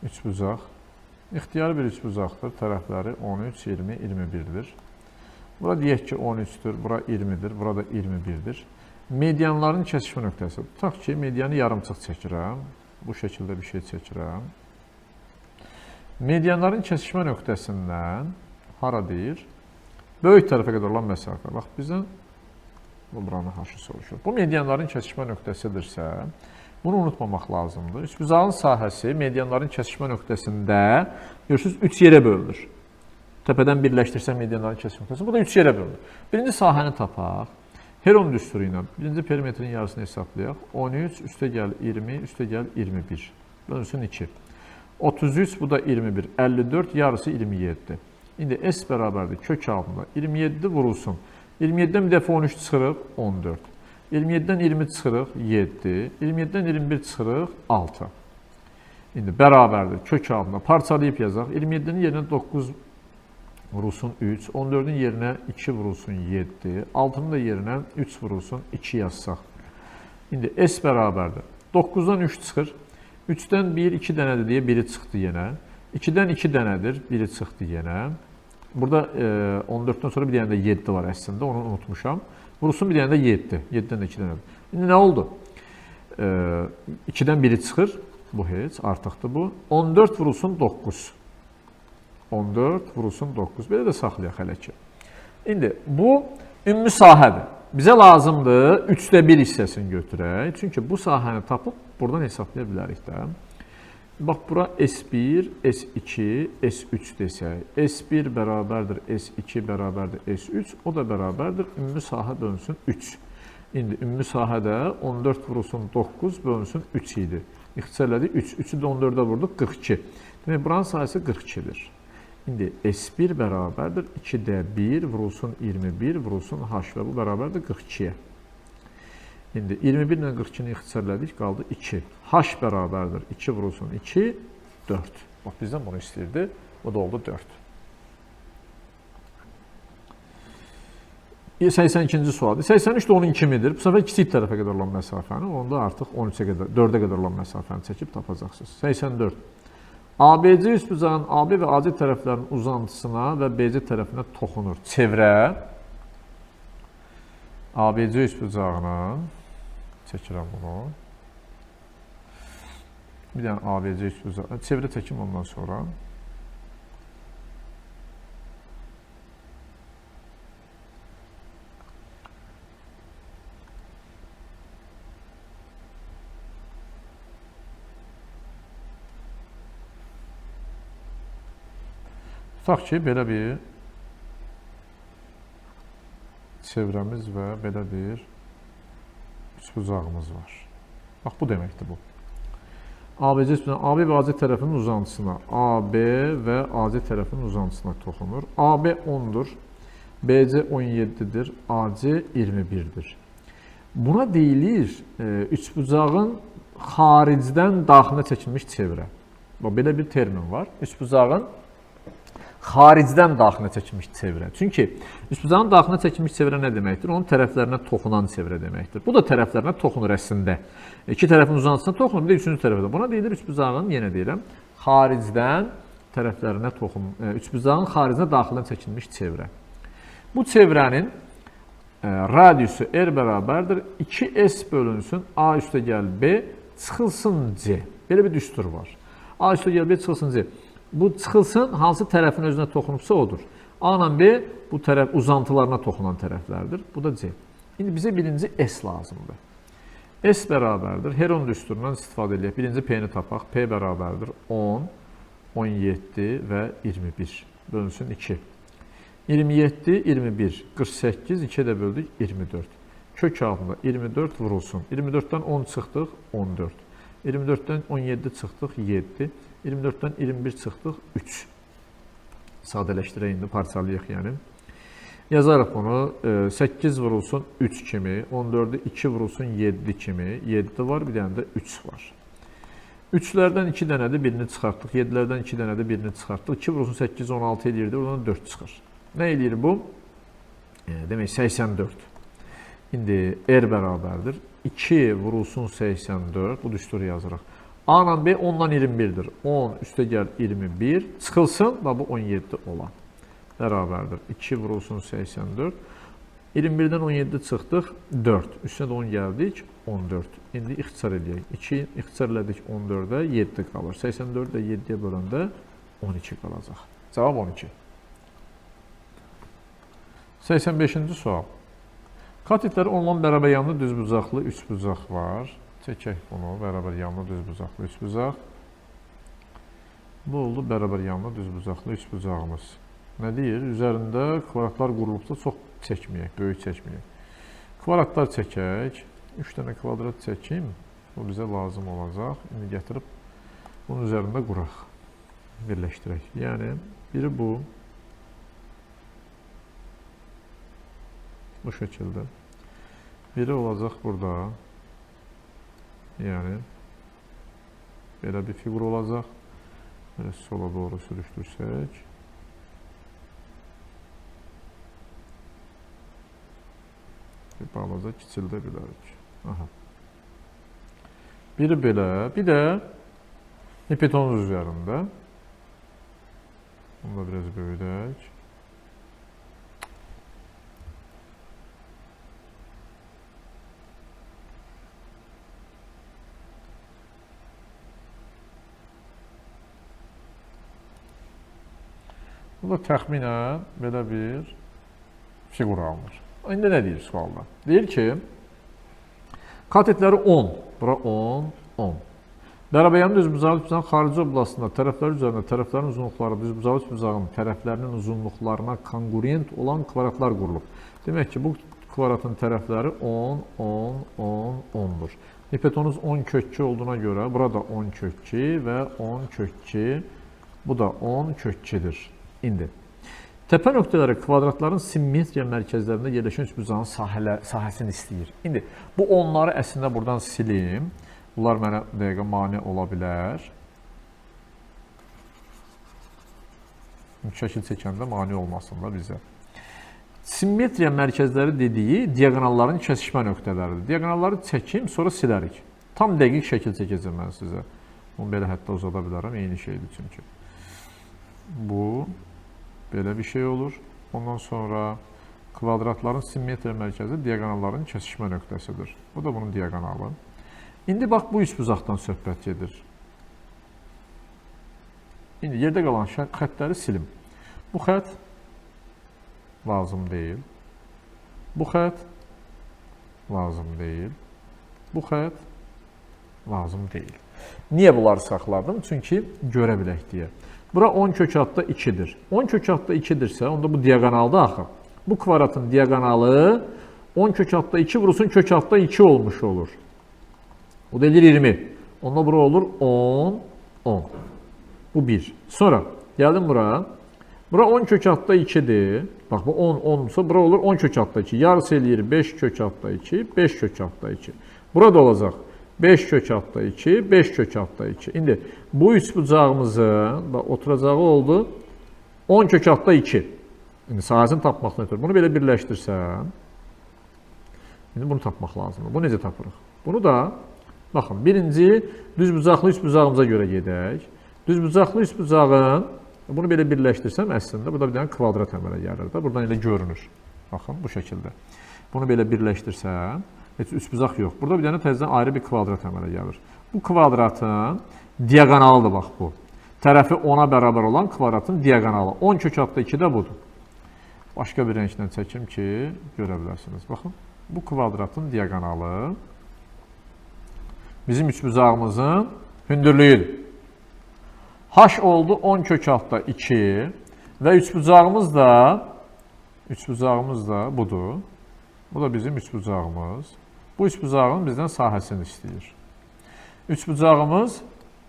Üçbucaq. İxtiyari bir üçbucaqdır. Tərəfləri 13, 20, 21-dir. Bura deyək ki, 13-dür, bura 20-dir, bura da 21-dir. Medianların kəsişmə nöqtəsi. Tutaq ki, medianı yarımçıq çəkirəm. Bu şəkildə bir şey çəkirəm. Medianların kəsişmə nöqtəsindən hara deyir? Böyük tərəfə qədər olan məsafə. Bax, bizdən bu buranın haşı soruşur. Bu medianların kəsişmə nöqtəsidirsə, bunu unutmamaq lazımdır. Üçbucağın sahəsi medianların kəsişmə nöqtəsində, görürsünüz, 3 yerə bölünür. Təpədən birləşdirsə medianların kəsişmə nöqtəsi, bu da 3 yerə bölünür. Birinci sahəni tapaq. Heron düsturu ilə birinci perimetrin yarısını hesablayaq. 13, üstə gəl 20, üstə gəl 21. Bölünsün 2. 33, bu da 21. 54, yarısı 27. İndi S bərabərdir kök altında 27 vurulsun. 27-dən bir dəfə 13 çıxırıq 14. 27-dən 20 çıxırıq 7. 27-dən 21 çıxırıq 6. İndi bərabərdir kök altında parçalayıb yazaq. 27-nin yerinə 9 vurulsun 3. 14-ün yerinə 2 vurulsun 7. 6-nın da yerinə 3 vurulsun 2 yazsaq. İndi S bərabərdir. 9-dan 3 çıxır. 3-dən 1, 2 dənədir deyə 1-i çıxdı yenə. 2-dən 2 dənədir, 1-i çıxdı yenə. Burada 14-dən sonra bir dənə də 7 var əslində, onu unutmuşam. Vurulsun bir dənə də 7. 7-dən də 2 dənədir. İndi nə oldu? 2-dən 1-i çıxır, bu heç, artıqdır bu. 14 vurulsun 9. 14 vurulsun 9. Belə də saxlayaq hələ ki. İndi bu ümumi sahədir. Bizə lazımdır 3-də 1 hissəsini götürək. Çünki bu sahəni tapıb buradan hesablaya bilərik də. Bax, bura S1, S2, S3 desək. S1 bərabərdir, S2 bərabərdir, S3. O da bərabərdir, ümumi sahə bölünsün 3. İndi ümumi sahədə 14 vurulsun 9 bölünsün 3 idi. İxtisarlədik 3. 3-ü də 14-ə vurduq 42. Demək, buranın sahəsi 42-dir. İndi S1 bərabərdir, 2-də 1 vurulsun 21 vurulsun H və bu bərabərdir 42-yə. İndi 21 ilə 42-ni ixtisarlədik, qaldı 2. H bərabərdir, 2 vurulsun 2, 4. Bax, bizdən bunu istəyirdi, bu da oldu 4. 82-ci sualdır. 83 də onun kimidir. Bu səfər kiçik tərəfə qədər olan məsafəni, onda artıq 13-ə qədər, 4-ə qədər olan məsafəni çəkib tapacaqsınız. 84. ABC üçbucağın AB və AC tərəflərinin uzantısına və BC tərəfinə toxunur. Çevrə ABC üçbucağının, çəkirəm bunu. Bir dənə ABC üçbucağı, çevrə çəkim ondan sonra. Tutaq ki, belə bir çevrəmiz və belə bir üçbucağımız var. Bax, bu deməkdir bu. ABC üçbucağı, AB və AC tərəfinin uzantısına, AB və AC tərəfinin uzantısına toxunur. AB 10-dur, BC 17-dir, AC 21-dir. Buna deyilir, üçbucağın xaricdən daxilə çəkilmiş çevrə. Bax, belə bir termin var. Üçbucağın xaricdən daxilə çəkilmiş çevrə. Çünki üçbucağın daxilə çəkilmiş çevrə nə deməkdir? Onun tərəflərinə toxunan çevrə deməkdir. Bu da tərəflərinə toxunur əslində. İki tərəfin uzantısına toxunur, bir də üçüncü tərəfə. Buna deyilir üçbucağın, yenə deyirəm, xaricdən tərəflərinə üçbucağın xaricinə daxilən çəkilmiş çevrə. Bu çevrənin radiusu R bərabərdir. 2S bölünsün A üstə gəl B çıxılsın C. Belə bir düstur var. A üstə gəl B çıxılsın C. Bu çıxılsın, hansı tərəfin özünə toxunubsa odur. A ilə B bu tərəf uzantılarına toxunan tərəflərdir. Bu da C. İndi bizə birinci S lazımdır. S bərabərdir. Heron düsturundan istifadə edək. Birinci P-ni tapaq. P bərabərdir 10, 17 və 21. Bölünsün 2. 27, 21, 48, 2-yə də böldük 24. Kök altında 24 vurulsun. 24-dən 10 çıxdıq, 14. 24-dən 17 çıxdıq, 7. 24-dən 21 çıxdıq, 3. Sadələşdirək indi, parçalayıq yəni. Yazarıq bunu, 8 vurulsun 3 kimi, 14-ü 2 vurulsun 7 kimi, 7 var, bir dənə də 3 var. 3-lərdən 2 dənədir, birini çıxartdıq, 7-lərdən 2 dənədir, birini çıxartdıq, 2 vurulsun 8, 16 edirdi, oradan 4 çıxır. Nə edir bu? Demək, 84. İndi R bərabərdir. 2 vurulsun 84, bu düsturu yazırıq. A ilə B 10-dan 21-dir. 10 üstə gəl 21, çıxılsın, bu 17 olan. Bərabərdir. 2 vurulsun 84. 21-dən 17 çıxdıq, 4. Üstünə də 10 gəldik, 14. İndi ixtisar edək. 2 ixtisar elədik 14-də, 7 qalır. 84-də 7-yə böləndə 12 qalacaq. Cavab 12. 85-ci sual. Katetləri olan bərabər yanlı düzbucaqlı üçbucaq var. Çəkək bunu, bərabər yanlı düzbucaqlı üçbucaq. Bu oldu bərabər yanlı düzbucaqlı üçbucağımız. Nə deyir? Üzərində kvadratlar qurulubsa çox çəkməyək, böyük çəkməyək. Kvadratlar çəkək. 3 dənə kvadrat çəkim. Bu bizə lazım olacaq. İndi gətirib bunun üzərində quraq. Birləşdirək. Yəni, biri bu. Bu şəkildə. Biri olacaq burada. Yəni, belə bir fiqur olacaq. Belə sola doğru sürüşdürsək. Bir balaca kiçildə bilərik. Aha. Biri belə, bir də hipotenuz üzərində. Bunu da biraz böyüdək. Bu da təxminən belə bir fiqur alınır. İndi nə deyir sualda? Deyir ki, katetləri 10, bura 10, 10. Bərabər düzbucağı üçbucağın xarici oblasında tərəfləri üzərində tərəflərin uzunluqları düzbucağı üçbucağın tərəflərinin uzunluqlarına konkurent olan kvadratlar qurulub. Demək ki, bu kvadratın tərəfləri 10, 10, 10, 10-dur. Hipotenuz 10 kök 2 olduğuna görə burada 10 kök 2 və 10 kök 2, bu da 10 kök 2-dir. İndi, təpə nöqtələri kvadratların simmetriya mərkəzlərində yerləşən üçbucağın sahəsini istəyir. İndi, bu onları əslində buradan silim. Bunlar mənə dəqiqə mane ola bilər. Şəkil çəkəndə mane olmasınlar bizə. Simmetriya mərkəzləri dediyi diaqonalların kəsişmə nöqtələridir. Diaqonalları çəkim, sonra silərik. Tam dəqiq şəkil çəkəcəm mən sizə. Bunu belə hətta uzada bilərəm, eyni şeydir çünki. Bu belə bir şey olur. Ondan sonra kvadratların simmetriya mərkəzi diaqonalların kəsişmə nöqtəsidir. Bu da bunun diaqonalı. İndi bax, bu üçbucaqdan söhbət gedir. İndi yerdə qalan xəttləri silim. Bu xətt lazım deyil. Bu xətt lazım deyil. Bu xətt lazım deyil. Niyə bunları saxladım? Çünki görə bilək deyə. Bura 10 kök altda 2-dir. 10 kök altda 2-dirsə, onda bu diaqonalda axı. Bu kvadratın diaqonalı 10 kök altda 2 vurulsun kök altda 2 olmuş olur. O da edir 20. Onda bura olur 10, 10. Bu 1. Sonra gəldim bura. Bura 10 kök altda 2-dir. Bax, bu 10, 10'sa bura olur 10 kök altda 2. Yarısı eləyir 5 kök altda 2, 5 kök altda 2. Burada olacaq 5 kök altda 2, 5 kök altda 2. İndi bu üçbucağımızın oturacağı oldu 10 kök altda 2. İndi sahəsini tapmaqdan ötürü. Bunu belə birləşdirsən, indi bunu tapmaq lazımdır. Bu necə tapırıq? Bunu da, baxın, birinci düzbucaqlı üçbucağımıza görə gedək. Düzbucaqlı üçbucağın, bunu belə birləşdirsəm, əslində, burada bir dənə kvadrat əmələ gəlir də. Buradan elə görünür. Baxın, bu şəkildə. Bunu belə birləşdirsəm, heç üçbucaq yox. Burada bir dənə təzədən ayrı bir kvadrat əmələ gəlir. Bu kvadratın diaqonalıdır, bax bu. Tərəfi 10-a bərabər olan kvadratın diaqonalı. 10 kök altda 2 də budur. Başqa bir rənglə çəkim ki, görə bilərsiniz. Baxın, bu kvadratın diaqonalı bizim üçbucağımızın hündürlüyüdür. H oldu 10 kök altda 2 və üçbucağımız da budur. Bu da bizim üçbucağımız. Bu üçbucağın bizdən sahəsini istəyir. Üçbucağımız,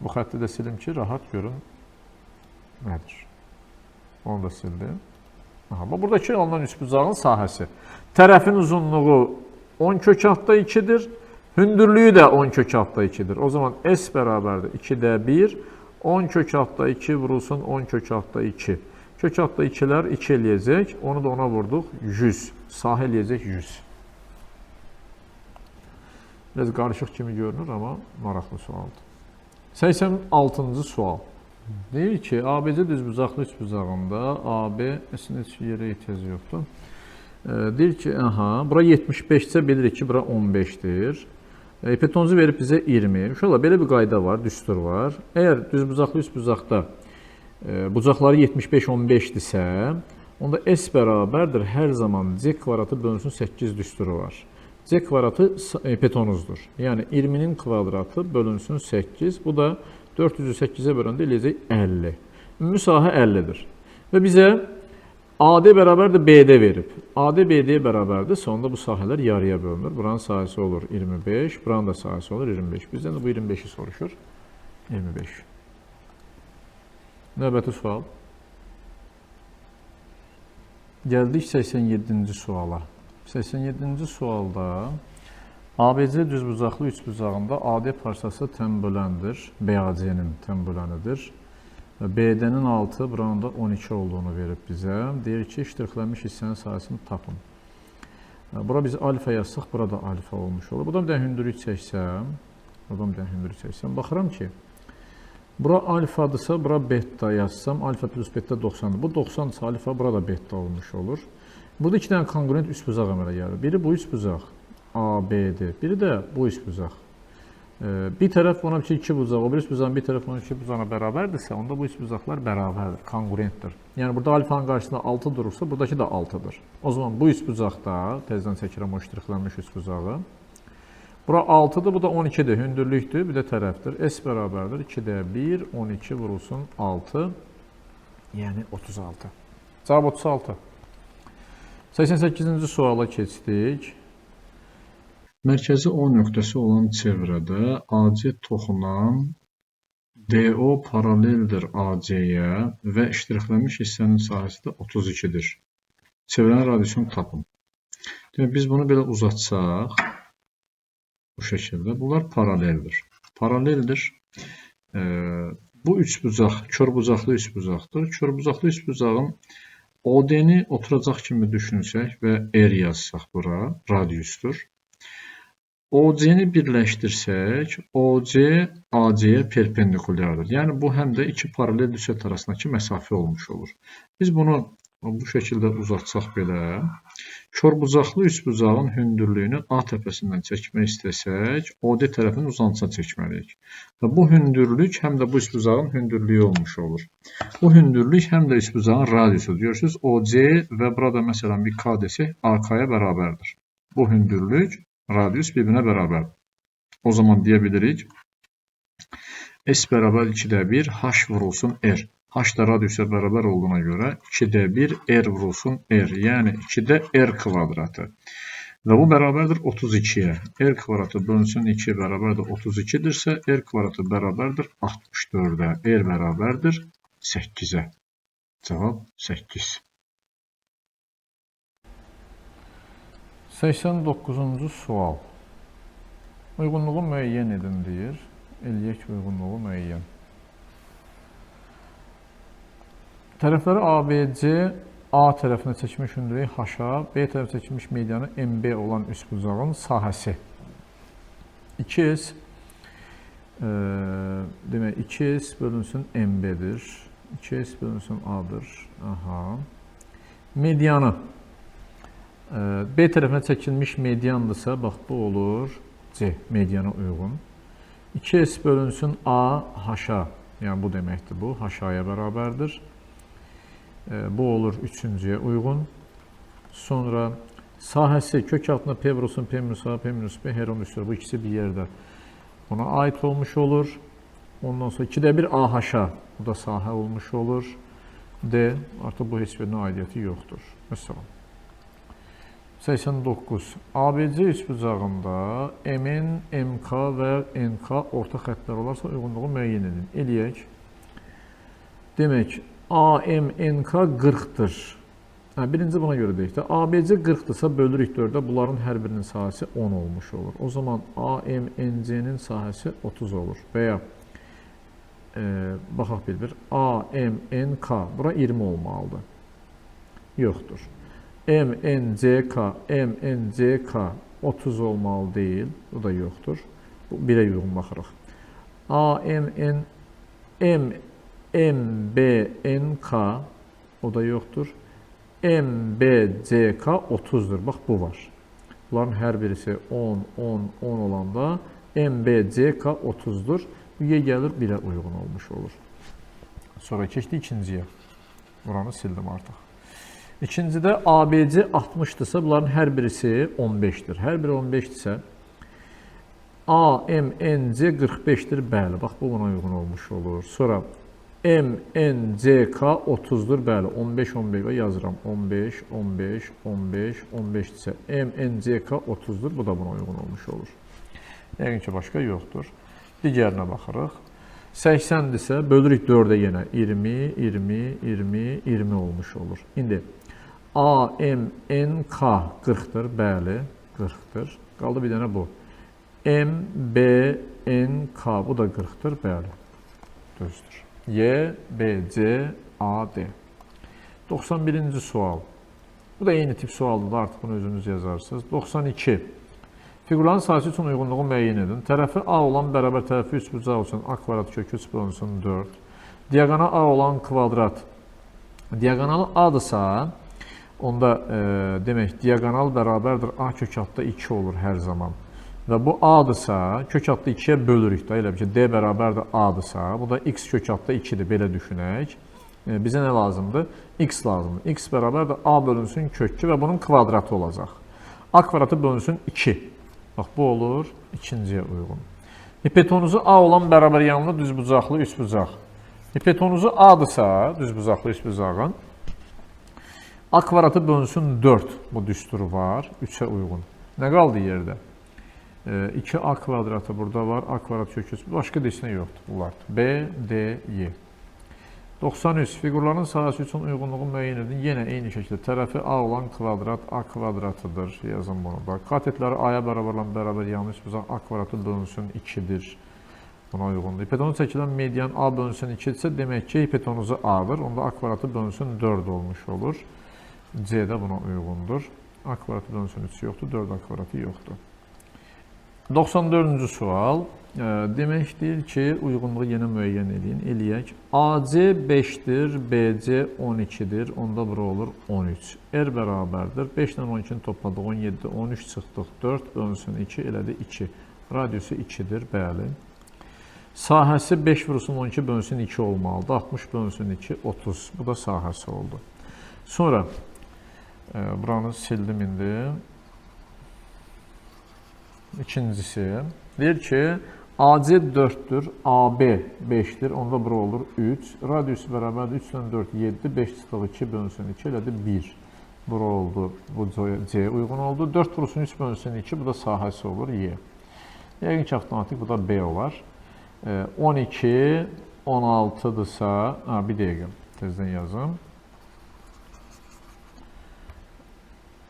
bu xətti də silim ki, rahat görün nədir. Onu da sildim. Aha, buradakı alınan üçbucağın sahəsi. Tərəfin uzunluğu 10 kök altda 2-dir. Hündürlüyü də 10 kök altda 2-dir. O zaman S bərabərdir 2-də 1. 10 kök altda 2 vurulsun 10 kök altda 2. Kök altda 2'lər 2 eləyəcək. Onu da ona vurduq 100. Sahə eləyəcək 100. Biraz qarışıq kimi görünür, amma maraqlı sualdır. 86-cı sual. Deyir ki, ABC düzbucaqlı üçbucağında AB, əslində heç yerə ehtiyac yoxdur. Deyir ki, bura 75-də bilirik ki, bura 15-dir. Hipotenuzu verib bizə 20. Uşaqlar, belə bir qayda var, düstur var. Əgər düzbucaqlı üçbucaqda bucaqları 75-15-dirsə, onda S bərabərdir hər zaman C kvadratı bölünsün 8 düsturu var. C kvadratı hipotenuzdur. Yəni 20-nin kvadratı bölünsün 8. Bu da 408-ə böləndə eləyəcək 50. Ümumi sahə 50-dir. Və bizə AD bərabərdir BD verib. AD BD-yə bərabərdirsə, onda bu sahələr yarıya bölünür. Buranın sahəsi olur 25, buranın da sahəsi olur 25. Bizdən də bu 25-i soruşur. 25. Növbəti sual. Gəldik 87-ci suala. 87-ci sualda ABC düzbucaqlı üçbucağında AD parçası tənböləndir. BAC-nin tənbölənidir. BD-nin 6, buranın da 12 olduğunu verib bizə. Deyir ki, iştiraklanmış hissənin sahəsini tapın. Bura biz alfa yazsaq, burada alfa olmuş olur. Buradan bir dənə hündürlük çəksəm, baxıram ki, bura alfadırsa, bura beta yazsam, alfa plus beta 90-dır. Bu 90-dırsa alfa, burada beta olmuş olur. Burada iki dənə kongruent üçbucaq əmələ gəlir. Biri bu üçbucaq AB'dir, biri də bu üçbucaq. Bir tərəf ona iki bucaq, o bir üçbucağın bir tərəf ona iki bucağına bərabərdirsə, onda bu üçbucaqlar bərabərdir, kongruentdir. Yəni burada alfanın qarşısında 6 durursa, buradakı da 6-dır. O zaman bu üçbucaqda, təzədən çəkirəm o iştiraklanmış üçbucağı. Bura 6-dır, bu da 12-dir, hündürlükdür, bir də tərəfdir. S bərabərdir, 2-də 1, 12 vurulsun 6, yəni 36. Cavab 36. 88-ci suala keçdik. Mərkəzi O nöqtəsi olan çevrədə AC toxunan DO paraleldir AC-yə və iştiraklanmış hissənin sahəsi də 32-dir. Çevrənin radiusunu tapın. Demək, biz bunu belə uzatsaq, bu şəkildə, bunlar paraleldir. Paraleldir. Bu üçbucaq, körbucaqlı üçbucaqdır. Körbucaqlı üçbucağın OD-ni oturacaq kimi düşünsək və R yazsaq bura, radiusdur. OC-ni birləşdirsək, OC AC-yə perpendikulyardır. Yəni, bu həm də iki paralel düşət arasındakı məsafə olmuş olur. Biz bunu bu şəkildə uzatsaq belə, körbucaqlı üçbucağın hündürlüyünü A təpəsindən çəkmək istəsək, OD tərəfinin uzantısına çəkməliyik. Və bu hündürlük həm də bu üçbucağın hündürlüyü olmuş olur. Bu hündürlük həm də üçbucağın radiusu. Görürsünüz, OC və burada məsələn bir K desək, AK-ya bərabərdir. Bu hündürlük, radius bir-birinə bərabər. O zaman deyə bilirik, S bərabər 2-də 1, H vurulsun R. H da radiusa bərabər olduğuna görə 2-də 1, R vurulsun R. Yəni 2-də R kvadratı. Və bu bərabərdir 32-yə. R kvadratı bölünsün 2 bərabərdir 32-dirsə, R kvadratı bərabərdir 64-ə. R bərabərdir 8-ə. Cavab 8. 89-cu sual. Uyğunluğu müəyyən edin deyir. Eləyək uyğunluğu müəyyən. Tərəfləri ABC A tərəfinə çəkmiş hündürlük H-a, B tərəfinə çəkmiş medianı MB olan üçbucağın sahəsi 2S demək 2S bölünsün MB-dir. 2S bölünsün A-dır. Aha. Medianı B tərəfinə çəkilmiş mediandırsa, bax bu olur C, mediana uyğun. 2S bölünsün A, H-a, yəni bu deməkdir bu, H-aya bərabərdir. Bu olur 3-cüyə uyğun. Sonra sahəsi kök altında P vurulsun, P minus A, P minus B, heron üstü. Bu ikisi bir yerdə ona aid olmuş olur. Ondan sonra 2-də 1 AH-a, bu da sahə olmuş olur. D, artıq bu heç birinin aidiyyəti yoxdur. Məsələn. 89. ABC üçbucağında M-in MK və NK orta xəttlər olarsa uyğunluğu müəyyən edin. Eləyək. Demək, AMNK 40-dır. Birinci buna görə deyək də, ABC 40-dırsa bölürük 4-də bunların hər birinin sahəsi 10 olmuş olur. O zaman AMNC-nin sahəsi 30 olur. Və ya, baxaq bir-bir, AMNK, bura 20 olmalıdır. Yoxdur. MNCK 30 olmalı deyil, bu da yoxdur. Bu 1-ə uyğun baxırıq. MBNK o da yoxdur. MBCK 30-dur. Bax, bu var. Bunların hər birisi 10, 10, 10 olanda MBCK 30-dur. Bu Y gəlir 1-ə uyğun olmuş olur. Sonra keçdi ikinciyə. Buranı sildim artıq. İkincidə ABC 60-dırsa, bunların hər birisi 15-dir. Hər biri 15-dirsə, AMNC 45-dir. Bəli, bax, bu buna uyğun olmuş olur. Sonra MNCK 30-dur. Bəli, 15, 15 və yazıram. 15, 15, 15, 15-dirsə, MNCK 30-dur. Bu da buna uyğun olmuş olur. Yəqin ki, başqa yoxdur. Digərinə baxırıq. 80-dirsə, bölürük 4-ə yenə 20, 20, 20, 20 olmuş olur. İndi AMNK 40-dır, bəli, 40-dır. Qaldı bir dənə bu. MBNK, bu da 40-dır, bəli, düzdür. Y, B, C, A, D. 91-ci sual. Bu da eyni tip sualdır, artıq bunu özünüz yazarsınız. 92. Fiqurların sahəsi üçün uyğunluğu müəyyən edin. Tərəfi A olan bərabər tərəfi üçbucaq üçün A kvadrat kök 3 bölünsün 4. Diaqonal A olan kvadrat. Diaqonalı A-dırsa, onda demək, diaqonal bərabərdir A kök altda 2 olur hər zaman. Və bu A-dırsa, kök altda 2-yə bölürük də, elə bir ki, D bərabərdir A-dırsa, bu da X kök altda 2-dir, belə düşünək. Bizə nə lazımdır? X lazımdır. X bərabərdir A bölünsün kök 2 və bunun kvadratı olacaq. A kvadratı bölünsün 2. Bax, bu olur ikinciyə uyğun. Hipotenuzu A olan bərabər yanlı düzbucaqlı üçbucaq. Hipotenuzu A-dırsa, düzbucaqlı üçbucağın, A kvadratı bölünsün 4. Bu düsturu var, 3-ə uyğun. Nə qaldı yerdə? 2A kvadratı burada var, A kvadrat kök 3. Başqa desinə yoxdur bunlar. B, D, Y. 93. Fiqurların sahəsi üçün uyğunluğu müəyyən edin. Yenə eyni şəkildə tərəfi A olan kvadrat A kvadratıdır. Yazın bunu da. Katetləri A-ya bərabər yanlış uzaq A kvadratı bölünsün 2-dir. Buna uyğundur. Hipotonu çəkilən median A bölünsün 2-dirsə, demək ki, hipotenuzu A-dır. Onda A kvadratı bölünsün 4 olmuş olur. C də buna uyğundur. A kvadratı bölünsün 3 yoxdur, 4 A kvadratı yoxdur. 94-cü sual. Demək deyir ki, uyğunluğu yenə müəyyən edin. Eləyək. AC 5-dir, BC 12-dir. Onda bura olur 13. R bərabərdir. 5 ilə 12-ni topladı 17, 13 çıxdıq 4, bölünsün 2, elədi 2. Radiusu 2-dir, bəli. Sahəsi 5 vurulsun 12 bölünsün 2 olmalıdır. 60 bölünsün 2, 30. Bu da sahəsi oldu. Sonra, buranı sildim indi. İkincisi, deyir ki, AC 4-dür, AB 5-dir, onda bura olur 3. Radiusu bərabərdir 3 ilə 4, 7, 5 çıxdıq 2 bölünsün 2, elədi 1. Bura oldu, bu C uyğun oldu. 4 vurulsun 3 bölünsün 2, bu da sahəsi olur Y. Yəqin ki, avtomatik, bu da B olar. 12, 16-dırsa, bir dəqiqə, tezdən yazım.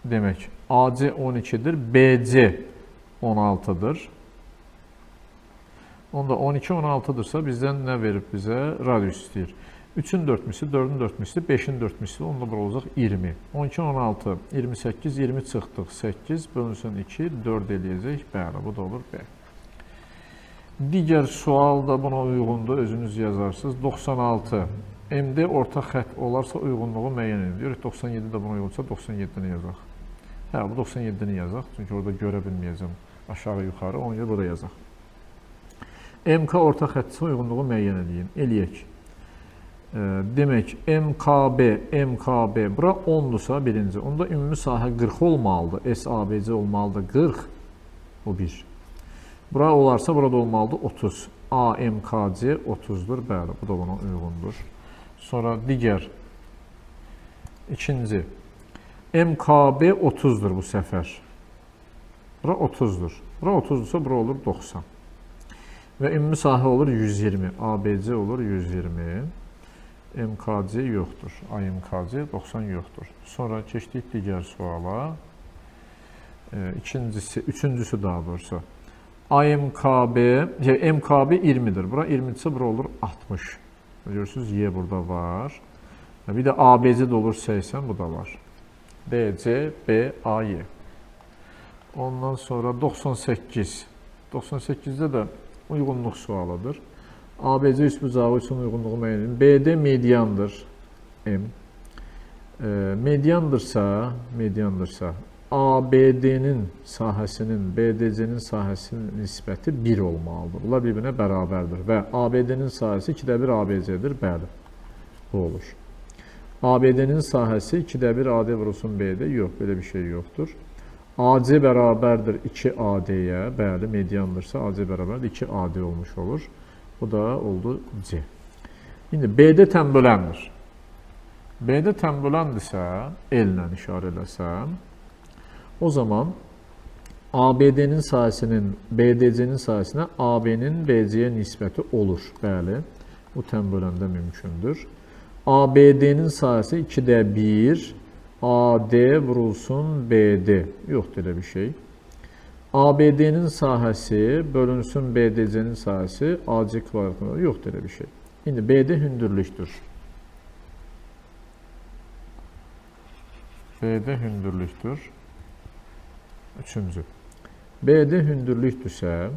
Demək, AC 12-dir, BC 16-dır. Onda 12, 16-dırsa bizdən nə verib bizə? Radius istəyir. 3-ün 4 misli, 4-ün 4 misli, 5-in 4 misli, onda bura olacaq 20. 12, 16, 28, 20 çıxdıq, 8, bölünsün 2, 4 eləyəcək. Bəli, bu da olur B. Digər sual da buna uyğundur, özünüz yazarsınız. 96. MD orta xətt olarsa uyğunluğu müəyyən edilir. 97 də buna uyğunsa 97-ni yazaq. Hə, bu 97-ni yazaq, çünki orada görə bilməyəcəm aşağı yuxarı, ona görə burada yazaq. MK orta xəttisə uyğunluğu müəyyən edin. Eləyək. Demək, MKB, bura 10-dursa birinci, onda ümumi sahə 40 olmalıdır, SABC olmalıdır 40, bu 1. Bura olarsa burada olmalıdır 30. AMKC 30-dur, bəli, bu da buna uyğundur. Sonra digər, ikinci, MKB 30-dur bu səfər. Bura 30-dur. Bura 30-dursa bura olur 90. Və ümumi sahə olur 120. ABC olur 120. MKC yoxdur. AMKC 90 yoxdur. Sonra keçdik digər suala. Üçüncüsü daha doğrusu. MKB 20-dir. Bura 20-dirsə bura olur 60. Görürsünüz, Y burada var. Bir də ABC də olur 80, bu da var. BC, B, A, Y. Ondan sonra 98. 98-də də uyğunluq sualıdır. ABC üçbucağı üçün uyğunluğu müəyyən edin. BD mediandır. M. Mediandırsa ABD-nin sahəsinin, BDC-nin sahəsinin nisbəti 1 olmalıdır. Bunlar bir-birinə bərabərdir və ABD-nin sahəsi 2də 1 ABC-dir. Bəli, bu olur. ABD-nin sahəsi 2də 1 AD vurulsun BD. Yox, belə bir şey yoxdur. AC bərabərdir 2AD-yə. Bəli, mediandırsa AC bərabərdir 2AD olmuş olur. Bu da oldu C. İndi BD tənböləndir. BD tənböləndirsə, L-lə işarə eləsəm, o zaman ABD-nin sahəsinin BDC-nin sahəsinə AB-nin BC-yə nisbəti olur. Bəli, bu tənböləndə mümkündür. ABD-nin sahəsi 2də 1, AD vurulsun BD. Yoxdur elə bir şey. ABD-nin sahəsi bölünsün BDC-nin sahəsi AC kvadratına. Yoxdur elə bir şey. İndi BD hündürlükdür. BD hündürlükdür. Üçüncü. BD hündürlükdürsə,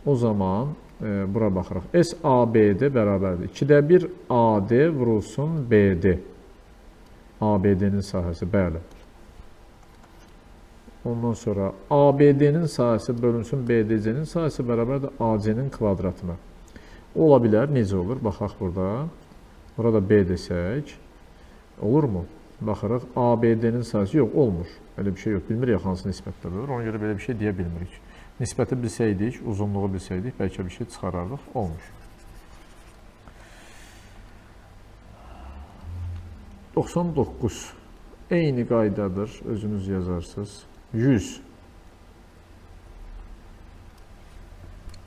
o zaman bura baxırıq. SABD bərabərdir. 2də 1 AD vurulsun BD. ABD-nin sahəsi, bəli. Ondan sonra ABD-nin sahəsi bölünsün BDC-nin sahəsi bərabərdir AC-nin kvadratına. Ola bilər, necə olur? Baxaq burada. Burada B desək, olurmu? Baxırıq, ABD-nin sahəsi yox, olmur. Elə bir şey yox, bilmirik hansı nisbətlərdir. Ona görə belə bir şey deyə bilmirik. Nisbəti bilsəydik, uzunluğu bilsəydik, bəlkə bir şey çıxarardıq, olmur. 99. Eyni qaydadır, özünüz yazarsınız. 100.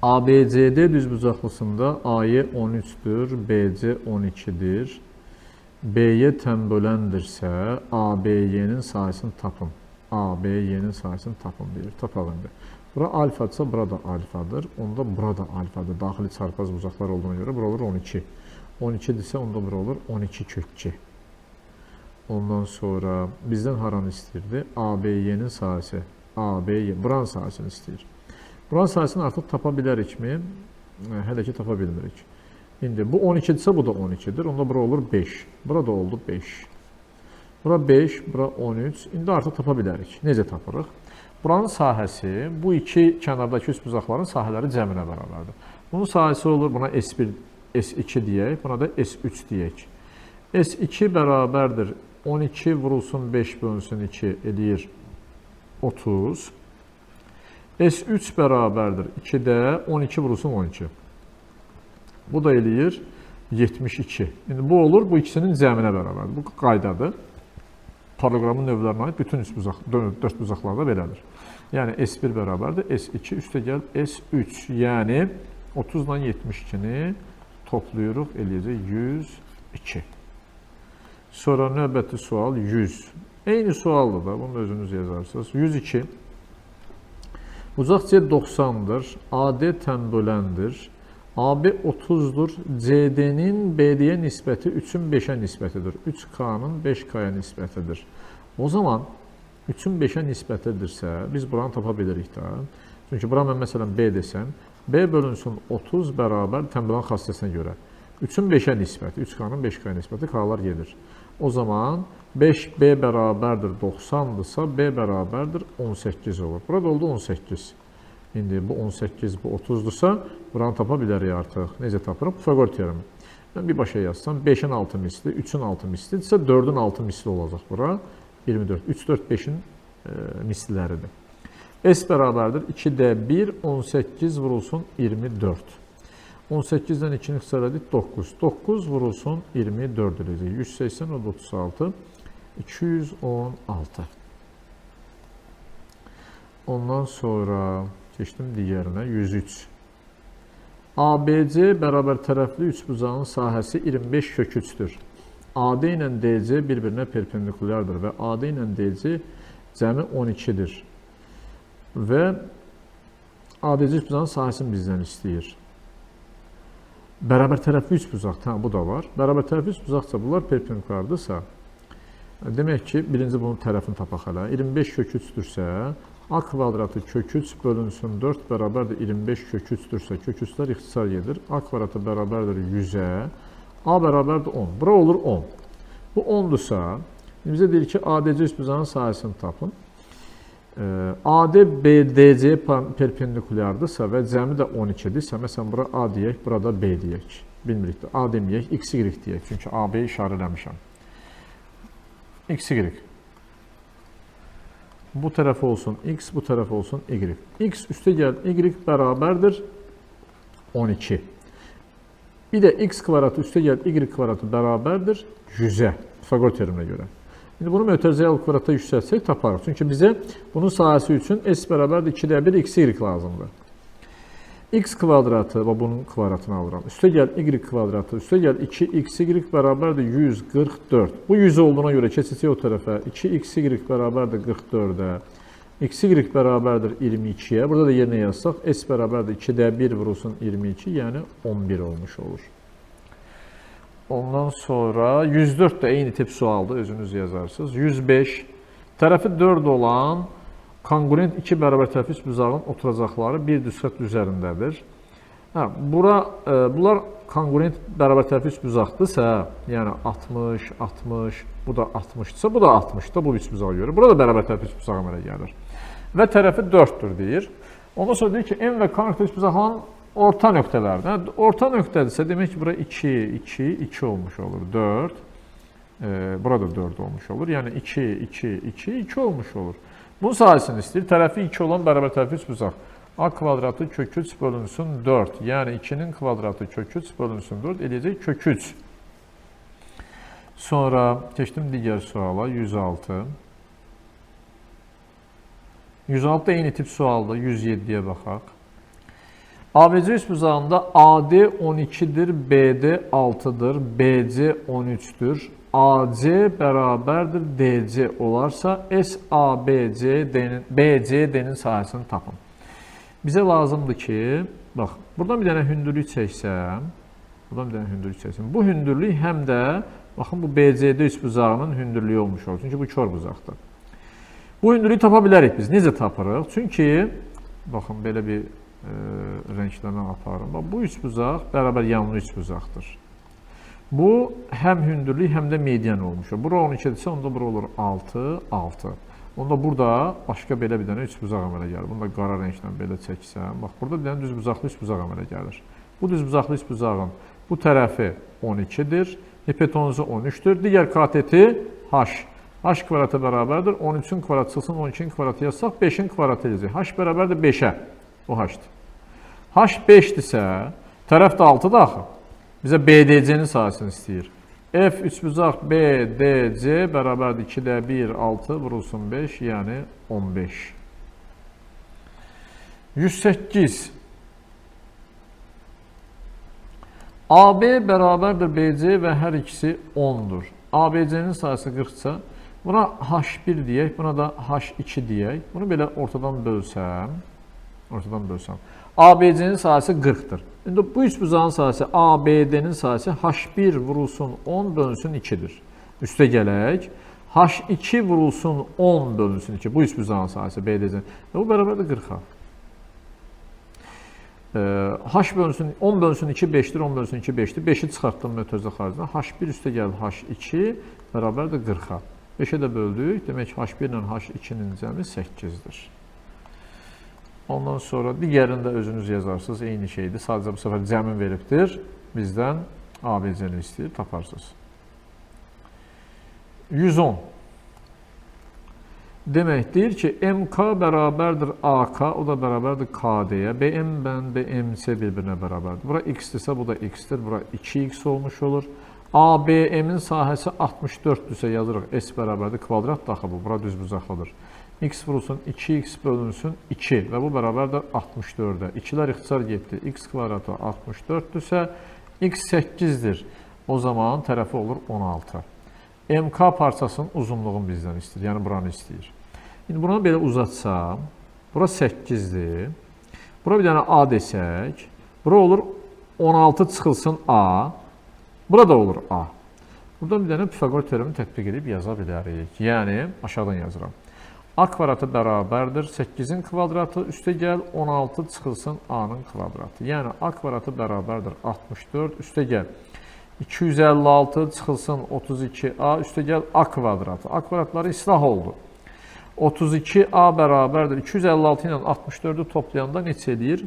ABCD düzbucaqlısında AY 13-dür, BC 12-dir. BY tənböləndirsə, ABY-nin sahəsini tapın. ABY-nin sahəsini tapın deyir. Tapaq indi. Bura alfadırsa, bura da alfadır. Onda bura da alfadır. Daxili çarpaz bucaqlar olduğuna görə bura olur 12. 12-dirsə, onda bura olur 12 kök 2. Ondan sonra bizdən haranı istəyirdi? ABY-nin sahəsi. ABY, buranın sahəsini istəyir. Buranın sahəsini artıq tapa bilərikmi? Hələ ki tapa bilmirik. İndi bu 12-dirsə bu da 12-dir. Onda bura olur 5. Burada oldu 5. Bura 5, bura 13. İndi artıq tapa bilərik. Necə tapırıq? Buranın sahəsi bu iki kənardakı üçbucaqların sahələri cəminə bərabərdir. Bunun sahəsi olur, buna S1, S2 deyək, buna da S3 deyək. S2 bərabərdir 12 vurulsun 5 bölünsün 2 eləyir 30. S3 bərabərdir 2-də 12 vurulsun 12. Bu da eləyir 72. İndi bu olur, bu ikisinin cəminə bərabərdir. Bu qaydadır. Paralleloqramın növlərinə aid bütün dörd bucaqlarda belədir. Yəni S1 bərabərdir S2 üstə gəl S3. Yəni 30 ilə 72-ni toplayırıq, eləyəcək 102. Sonra növbəti sual 100. Eyni sualdır da, bunu özünüz yazarsınız. 102. Bucaq C 90-dır, AD tənböləndir. AB 30-dur, CD-nin BD-yə nisbəti 3-ün 5-ə nisbətidir. 3K-nın 5K-ya nisbətidir. O zaman 3-ün 5-ə nisbətidirsə, biz buranı tapa bilirik də. Çünki bura mən məsələn B desəm, B bölünsün 30 bərabər tənbölən xassəsinə görə. 3-ün 5-ə nisbəti, 3K-nın 5K-ya nisbəti K-lar gedir. O zaman 5B bərabərdir 90-dırsa, B bərabərdir 18 olur. Burada oldu 18. İndi bu 18, bu 30-dursa, buranı tapa bilərik artıq. Necə tapırıq? Pifaqor teoremi. Mən birbaşa yazsam, 5-in 6 misli, 3-ün 6 mislidirsə, 4-ün 6 misli olacaq bura. 24, 3, 4, 5-in misliləridir. S bərabərdir 2-də 1, 18 vurulsun 24. 18-dən 2-ni xüsarədik 9. 9 vurulsun 24 edəcək. 180, 36, 216. Ondan sonra keçdim digərinə, 103. ABC bərabər tərəfli üçbucağın sahəsi 25 kök 3-dür. AD ilə DC bir-birinə perpendikulyardır və AD ilə DC cəmi 12-dir. Və ADC üçbucağın sahəsini bizdən istəyir. Bərabər tərəfli üçbucaq, bu da var. Bərabər tərəfli üçbucaqsa bunlar perpendikulyardırsa, demək ki, birinci bunun tərəfini tapaq hələ. 25 kök 3-dürsə, A kvadratı kök 3 bölünsün 4 bərabərdir 25 kök 3-dürsə, kök 3-lər ixtisar edir. A kvadratı bərabərdir 100-ə, A bərabərdir 10. Bura olur 10. Bu 10-dursa, bizə deyir ki, ADC üçbucağın sahəsini tapın. AD BDC perpendikulyardırsa və cəmi də 12-dirsə, məsələn, bura A deyək, burada B deyək. Bilmirik də, A deməyək, XY deyək. Çünki AB işarə eləmişəm. XY. Bu tərəf olsun X, bu tərəf olsun Y. X üstə gəl Y bərabərdir 12. Bir də X kvadratı üstə gəl Y kvadratı bərabərdir 100-ə. Pifaqor teoreminə görə. İndi bunu mötərizəli kvadrata yüksəltsək taparıq. Çünki bizə bunun sahəsi üçün S bərabərdir 2-də 1 XY lazımdır. X kvadratı və bunun kvadratını alıram. Üstə gəl Y kvadratı, üstə gəl 2XY bərabərdir 144. Bu 100 olduğuna görə keçəcək o tərəfə. 2XY bərabərdir 44-ə. XY bərabərdir 22-yə. Burada da yerinə yazsaq, S bərabərdir 2-də 1 vurulsun 22, yəni 11 olmuş olur. Ondan sonra 104 də eyni tip sualdır, özünüz yazarsınız. 105, tərəfi 4 olan konqurent 2 bərabər tərəfi üçbucağın oturacaqları bir düzxət üzərindədir. Bunlar konqurent bərabər tərəfi üçbucaqdırsa, yəni 60, 60, bu da 60-dırsa, bu da 60-da bu üçbucağa görə. Burada da bərabər tərəfi üçbucağı əmələ gəlir. Və tərəfi 4-dür deyir. Ondan sonra deyir ki, M və K üçbucağının orta nöqtələrdir. Orta nöqtədirsə, demək ki, bura 2, 2, 2 olmuş olur, 4. Burada 4 olmuş olur. Yəni 2, 2, 2, 2 olmuş olur. Bunun sahəsini istəyir. Tərəfi 2 olan bərabər tərəfi üçbucaq. A kvadratı kök 3 bölünsün 4. Yəni 2-nin kvadratı kök 3 bölünsün 4 eləyəcək kök 3. Sonra keçdim digər suala 106. 106 da eyni tip sualdır. 107-yə baxaq. ABC üçbucağında AD 12-dir, BD 6-dır, BC 13-dür. AC bərabərdir DC olarsa BCD-nin sahəsini tapın. Bizə lazımdır ki, bax, buradan bir dənə hündürlük çəksəm, bu hündürlük həm də, baxın, bu BCD üçbucağının hündürlüyü olmuş olur. Çünki bu kör bucaqdır. Bu hündürlüyü tapa bilərik biz. Necə tapırıq? Çünki Baxın, belə bir rənglərlə aparım. Bu üçbucaq bərabər yanlı üçbucaqdır. Bu, həm hündürlük, həm də median olmuş. Bura 12-dirsə, onda bura olur 6, 6. Onda burada başqa belə bir dənə üçbucaq əmələ gəlir. Bunu da qara rənglə belə çəksəm. Bax, burada bir dənə düzbucaqlı üçbucaq əmələ gəlir. Bu düzbucaqlı üçbucağın bu tərəfi 12-dir, hipotenuzu 13-dür. Digər kateti h. H kvadratı bərabərdir. 13-ün kvadratı çıxsın, 12-nin kvadratı yazsaq, 5-in kvadratı edəcək. H bərabərdir 5-ə. O h-dir. H 5-dirsə, tərəf də 6-dır axı. Bizə BDC-nin sahəsini istəyir. F üçbucaq BDC bərabərdir 2-də 1, 6 vurulsun 5, yəni 15. 108. AB bərabərdir BC və hər ikisi 10-dur. ABC-nin sayısı 40-sa, buna H1 deyək, buna da H2 deyək. Bunu belə ortadan bölsəm, ABC-nin sayısı 40-dır. İndi bu üçbucağın sayısı ABD-nin sayısı H1 vurulsun 10 bölünsün 2-dir. Üstə gələk, H2 vurulsun 10 bölünsün 2. Bu üçbucağın sayısı BDC-nin. Bu bərabərdir 40-a. H bölünsün 10 bölünsün 2 5-dir, 10 bölünsün 2 5-dir. 5-i çıxartdım mötərizə xaricində. H1 üstə gəlir H2 bərabərdir 40-a. 5-ə də böldük. Demək ki, H1 ilə H2-nin cəmi 8-dir. Ondan sonra digərində özünüz yazarsınız. Eyni şeydir. Sadəcə bu səfər cəmin veribdir. Bizdən ABC-ni istəyir, taparsınız. 110. Demək, deyir ki, MK bərabərdir AK, o da bərabərdir KD-yə. BM bəndə MC bir-birinə bərabərdir. Bura X-dirsə, bu da X-dir. Bura 2X olmuş olur. ABM-in sahəsi 64-dürsə yazırıq. S bərabərdir. Kvadrat daxı bu. Bura düzbucaqlıdır. X vurulsun 2X bölünsün 2 və bu bərabərdir 64-də. 2-lər ixtisar getdi. X kvadratı 64-dürsə, X 8-dir. O zaman tərəfi olur 16. MK parçasının uzunluğunu bizdən istəyir. Yəni, buranı istəyir. İndi buranı belə uzatsam, bura 8-dir. Bura bir dənə A desək, bura olur 16 çıxılsın A. Bura da olur A. Buradan bir dənə Pifagor teoremini tətbiq edib yaza bilərik. Yəni, aşağıdan yazıram. A kvadratı bərabərdir 8-in kvadratı, üstə gəl 16 çıxılsın A-nın kvadratı. Yəni, A kvadratı bərabərdir 64, üstə gəl 256 çıxılsın 32A, üstə gəl A kvadratı. A kvadratları islah oldu. 32A bərabərdir 256 ilə 64-ü toplayanda neçə eləyir?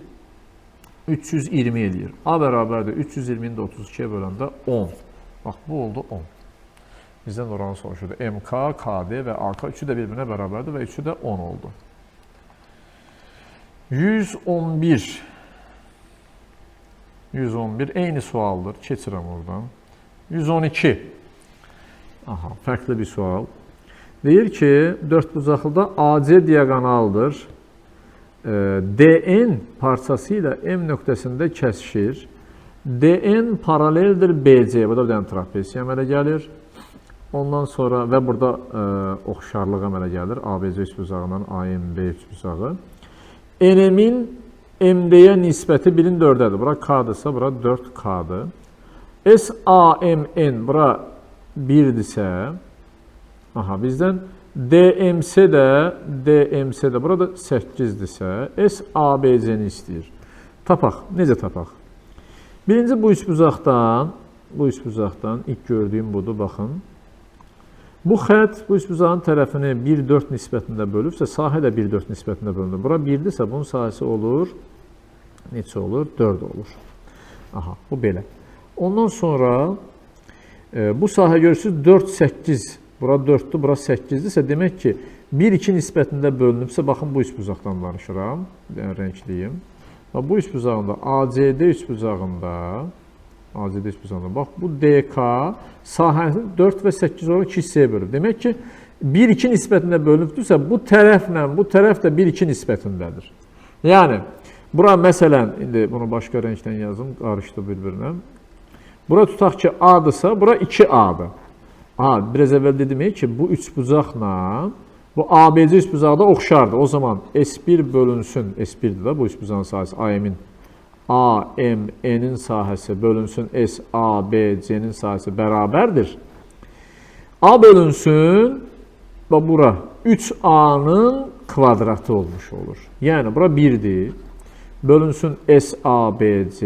320 eləyir. A bərabərdir 320-ni də 32-yə böləndə 10. Bax, bu oldu 10. Bizdən oranı soruşurdu. MK, KD və AK üçü də bir-birinə bərabərdir və üçü də 10 oldu. 111. 111. Eyni sualdır. Keçirəm oradan. 112. Aha, fərqli bir sual. Deyir ki, dördbucaqlıda AC diaqonaldır. DN parçası ilə M nöqtəsində kəsişir. DN paraleldir BC. Bu da bir dənə trapesiya əmələ gəlir. Ondan sonra və burada oxşarlıq əmələ gəlir. ABC üçbucağından AMB üçbucağı. NM-in MD-yə nisbəti 1-in 4-dədir. Bura K-dırsa, bura 4K-dır. SAMN bura 1-dirsə, bizdən DMC də burada 8-dirsə, SABC-ni istəyir. Tapaq. Necə tapaq? Birinci bu üçbucaqdan ilk gördüyüm budur, baxın. Bu xət bu üçbucağın tərəfini 1-4 nisbətində bölübsə, sahə də 1-4 nisbətində bölünür. Bura 1-dirsə, bunun sahəsi olur, neçə olur? 4 olur. Aha, bu belə. Ondan sonra bu sahə görürsünüz 4-8, bura 4-dür, bura 8-dirsə, demək ki, 1-2 nisbətində bölünübsə, baxın bu üçbucaqdan danışıram, rəngliyim. Bu üçbucağında, ACD üçbucağında, bax, bu DK sahəsini 4 və 8 olaraq 2 hissəyə bölüb. Demək ki, 1-2 nisbətində bölünübdürsə, bu tərəflə bu tərəf də 1-2 nisbətindədir. Yəni, bura məsələn, indi bunu başqa rəngdən yazım, qarışdı bir-birinə. Bura tutaq ki, A-dırsa, bura 2A-dır. Biraz əvvəl dedim ki, bu üçbucaqla bu ABC üçbucağı da oxşardır. O zaman S1 bölünsün, S1-dir də bu üçbucağın sahəsi, AM'in AMN-in sahəsi bölünsün SABC-nin sahəsi bərabərdir. A bölünsün, bura 3A-nın kvadratı olmuş olur. Yəni, bura 1-dir. Bölünsün SABC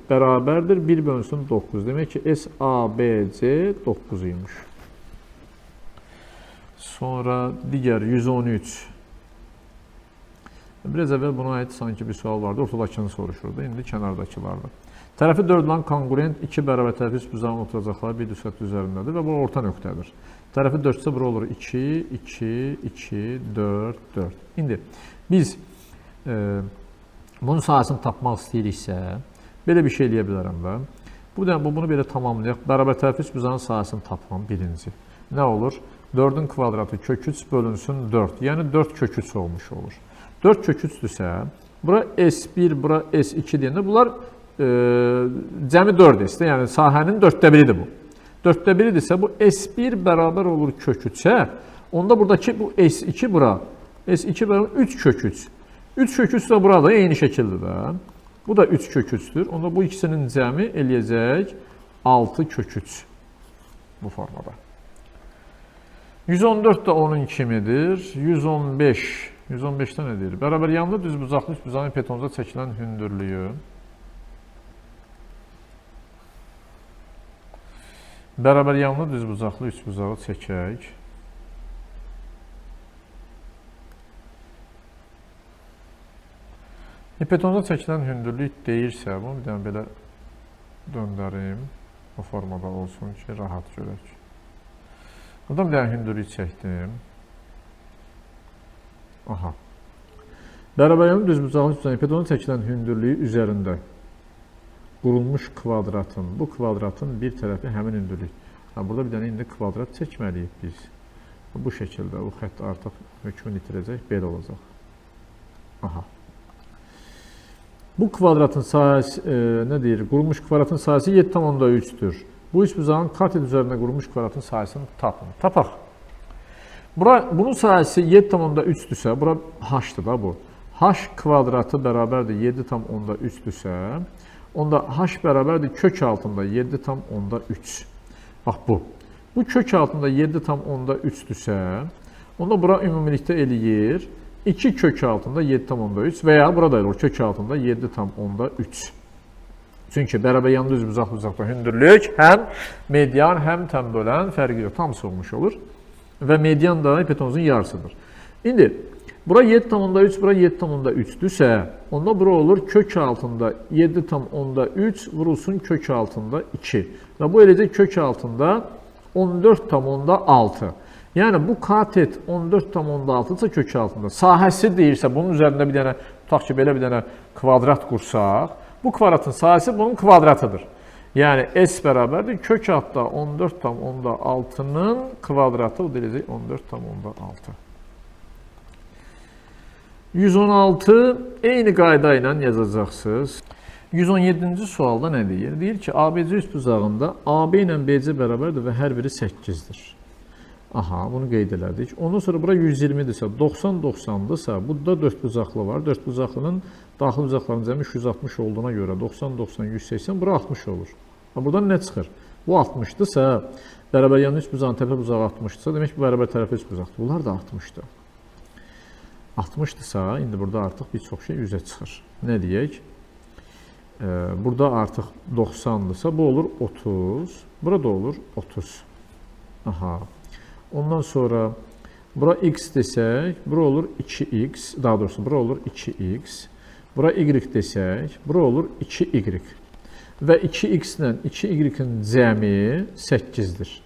bərabərdir 1 bölünsün 9. Demək ki, SABC 9 imiş. Sonra digər 113. Biraz əvvəl buna aid sanki bir sual vardı. Ortadakını soruşurdu. İndi kənardakılardır. Tərəfi 4 olan konkurent 2 bərabər tərəfi üst buzağın oturacaqları bir düzxət üzərindədir və bu orta nöqtədir. Tərəfi 4 isə bura olur 2, 2, 2, 4, 4. İndi biz bunun sahəsini tapmaq istəyiriksə, belə bir şey eləyə bilərəm də. Bunu belə tamamlayaq. Bərabər tərəfi üst buzağın sahəsini tapmam birinci. Nə olur? 4-ün kvadratı kök 3 bölünsün 4. Yəni 4 kök 3 olmuş olur. 4 kök 3-dürsə, bura S1, bura S2 deyəndə bunlar cəmi 4S-dir. Yəni sahənin 4də biridir bu. 4də biridirsə, bu S1 bərabər olur kök 3-ə. Onda buradakı bu S2 bura. S2 bərabər 3 kök 3. 3 kök 3 də burada eyni şəkildir də. Bu da 3 kök 3-dür. Onda bu ikisinin cəmi eləyəcək 6 kök 3 bu formada. 114 də onun kimidir. 115. 115-də nə deyir? Bərabər yanlı düz bucaqlı üst buzağın ipetonuza çəkilən hündürlüyü. Bərabər yanlı düz bucaqlı üst bucağı çəkək. İpetonuza çəkilən hündürlük deyirsə, bunu bir dənə belə döndərim. O formada olsun ki, rahat görək. Buradan bir dənə hündürlük çəkdim. Aha. Bərabər yanlı düz bucaqlı üst buzağın ipetonuza çəkilən hündürlüyü üzərində qurulmuş kvadratın, bu kvadratın bir tərəfi həmin hündürlük. Burada bir dənə indi kvadrat çəkməliyik biz. Bu şəkildə, bu xətt artıq hökmünü itirəcək, belə olacaq. Aha. Bu kvadratın sahəsi, nə deyir? Qurulmuş kvadratın sahəsi 7,3-dür. Bu üst buzağın katet üzərində qurulmuş kvadratın sahəsini tapın. Tapaq. Bunun sahəsi 7,3-dürsə, bura h-dır da bu. H kvadratı bərabərdir 7,3-dürsə, onda h bərabərdir kök altında 7,3. Bax bu. Bu kök altında 7,3-dürsə, onda bura ümumilikdə eləyir 2 kök altında 7,3 və ya burada olur kök altında 7,3. Çünki bərabər yanlı düz bucaqda hündürlük həm median, həm tənbölən fərqi yox, hamısı olmuş olur. Və median da ipetonuzun yarısıdır. İndi, bura 7,3, bura 7,3-dürsə, onda bura olur kök altında 7,3 vurulsun kök altında 2. Və bu eləcək kök altında 14,6. Yəni, bu katet 14,6-dırsa kök altında. Sahəsi deyirsə, bunun üzərində bir dənə, tutaq ki, belə bir dənə kvadrat qursaq, bu kvadratın sahəsi bunun kvadratıdır. Yəni, S bərabərdir, kök altda 14,6-nın kvadratı, o deyiləcək 14,6. 116, eyni qayda ilə yazacaqsınız. 117-ci sualda nə deyir? Deyir ki, ABC üst buzağında AB ilə BC bərabərdir və hər biri 8-dir. Aha, bunu qeyd elədik. Ondan sonra bura 120-dirsə, 90-90-dırsa, burada 4 bucaqlı var. 4 bucaqlının daxil bucaqlarının cəmi 160 olduğuna görə 90-90-180, bura 60 olur. Buradan nə çıxır? Bu 60-dırsa, bərabər yanlı üst buzağın təpə bucağı 60-dırsa, demək ki, bu bərabər tərəfə üst buzaqdır. Bunlar da 60-dır. 60-dırsa, indi burada artıq bir çox şey 100-ə çıxır. Nə deyək? Burada artıq 90-dırsa, bu olur 30. Burada olur 30. Aha. Ondan sonra bura x desək, bura olur 2x, daha doğrusu bura olur 2x. Bura y desək, bura olur 2y. Və 2x ilə 2y-in cəmi 8-dir.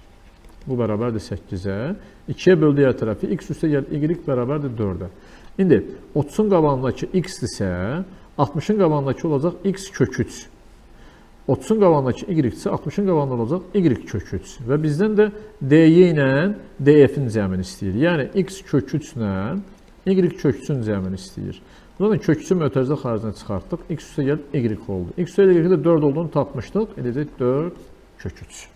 Bu bərabərdir 8-ə. 2-yə böldüyər tərəfi x üstə gəl, y bərabərdir 4-ə. İndi 30-un qabağındakı x-dirsə, 60-ın qabağındakı olacaq x kök 3. 30-un qabağındakı y-dirsə, 60-ın qabağında olacaq y kök 3. Və bizdən də dy ilə df-in cəmini istəyir. Yəni, x kök 3 ilə y kök 3-ün cəmini istəyir. Buradan kök 3-ü mötərizə xaricinə çıxartdıq. X üstə gəlib y oldu. X üstə y-də 4 olduğunu tapmışdıq. Eləcək 4 kök 3.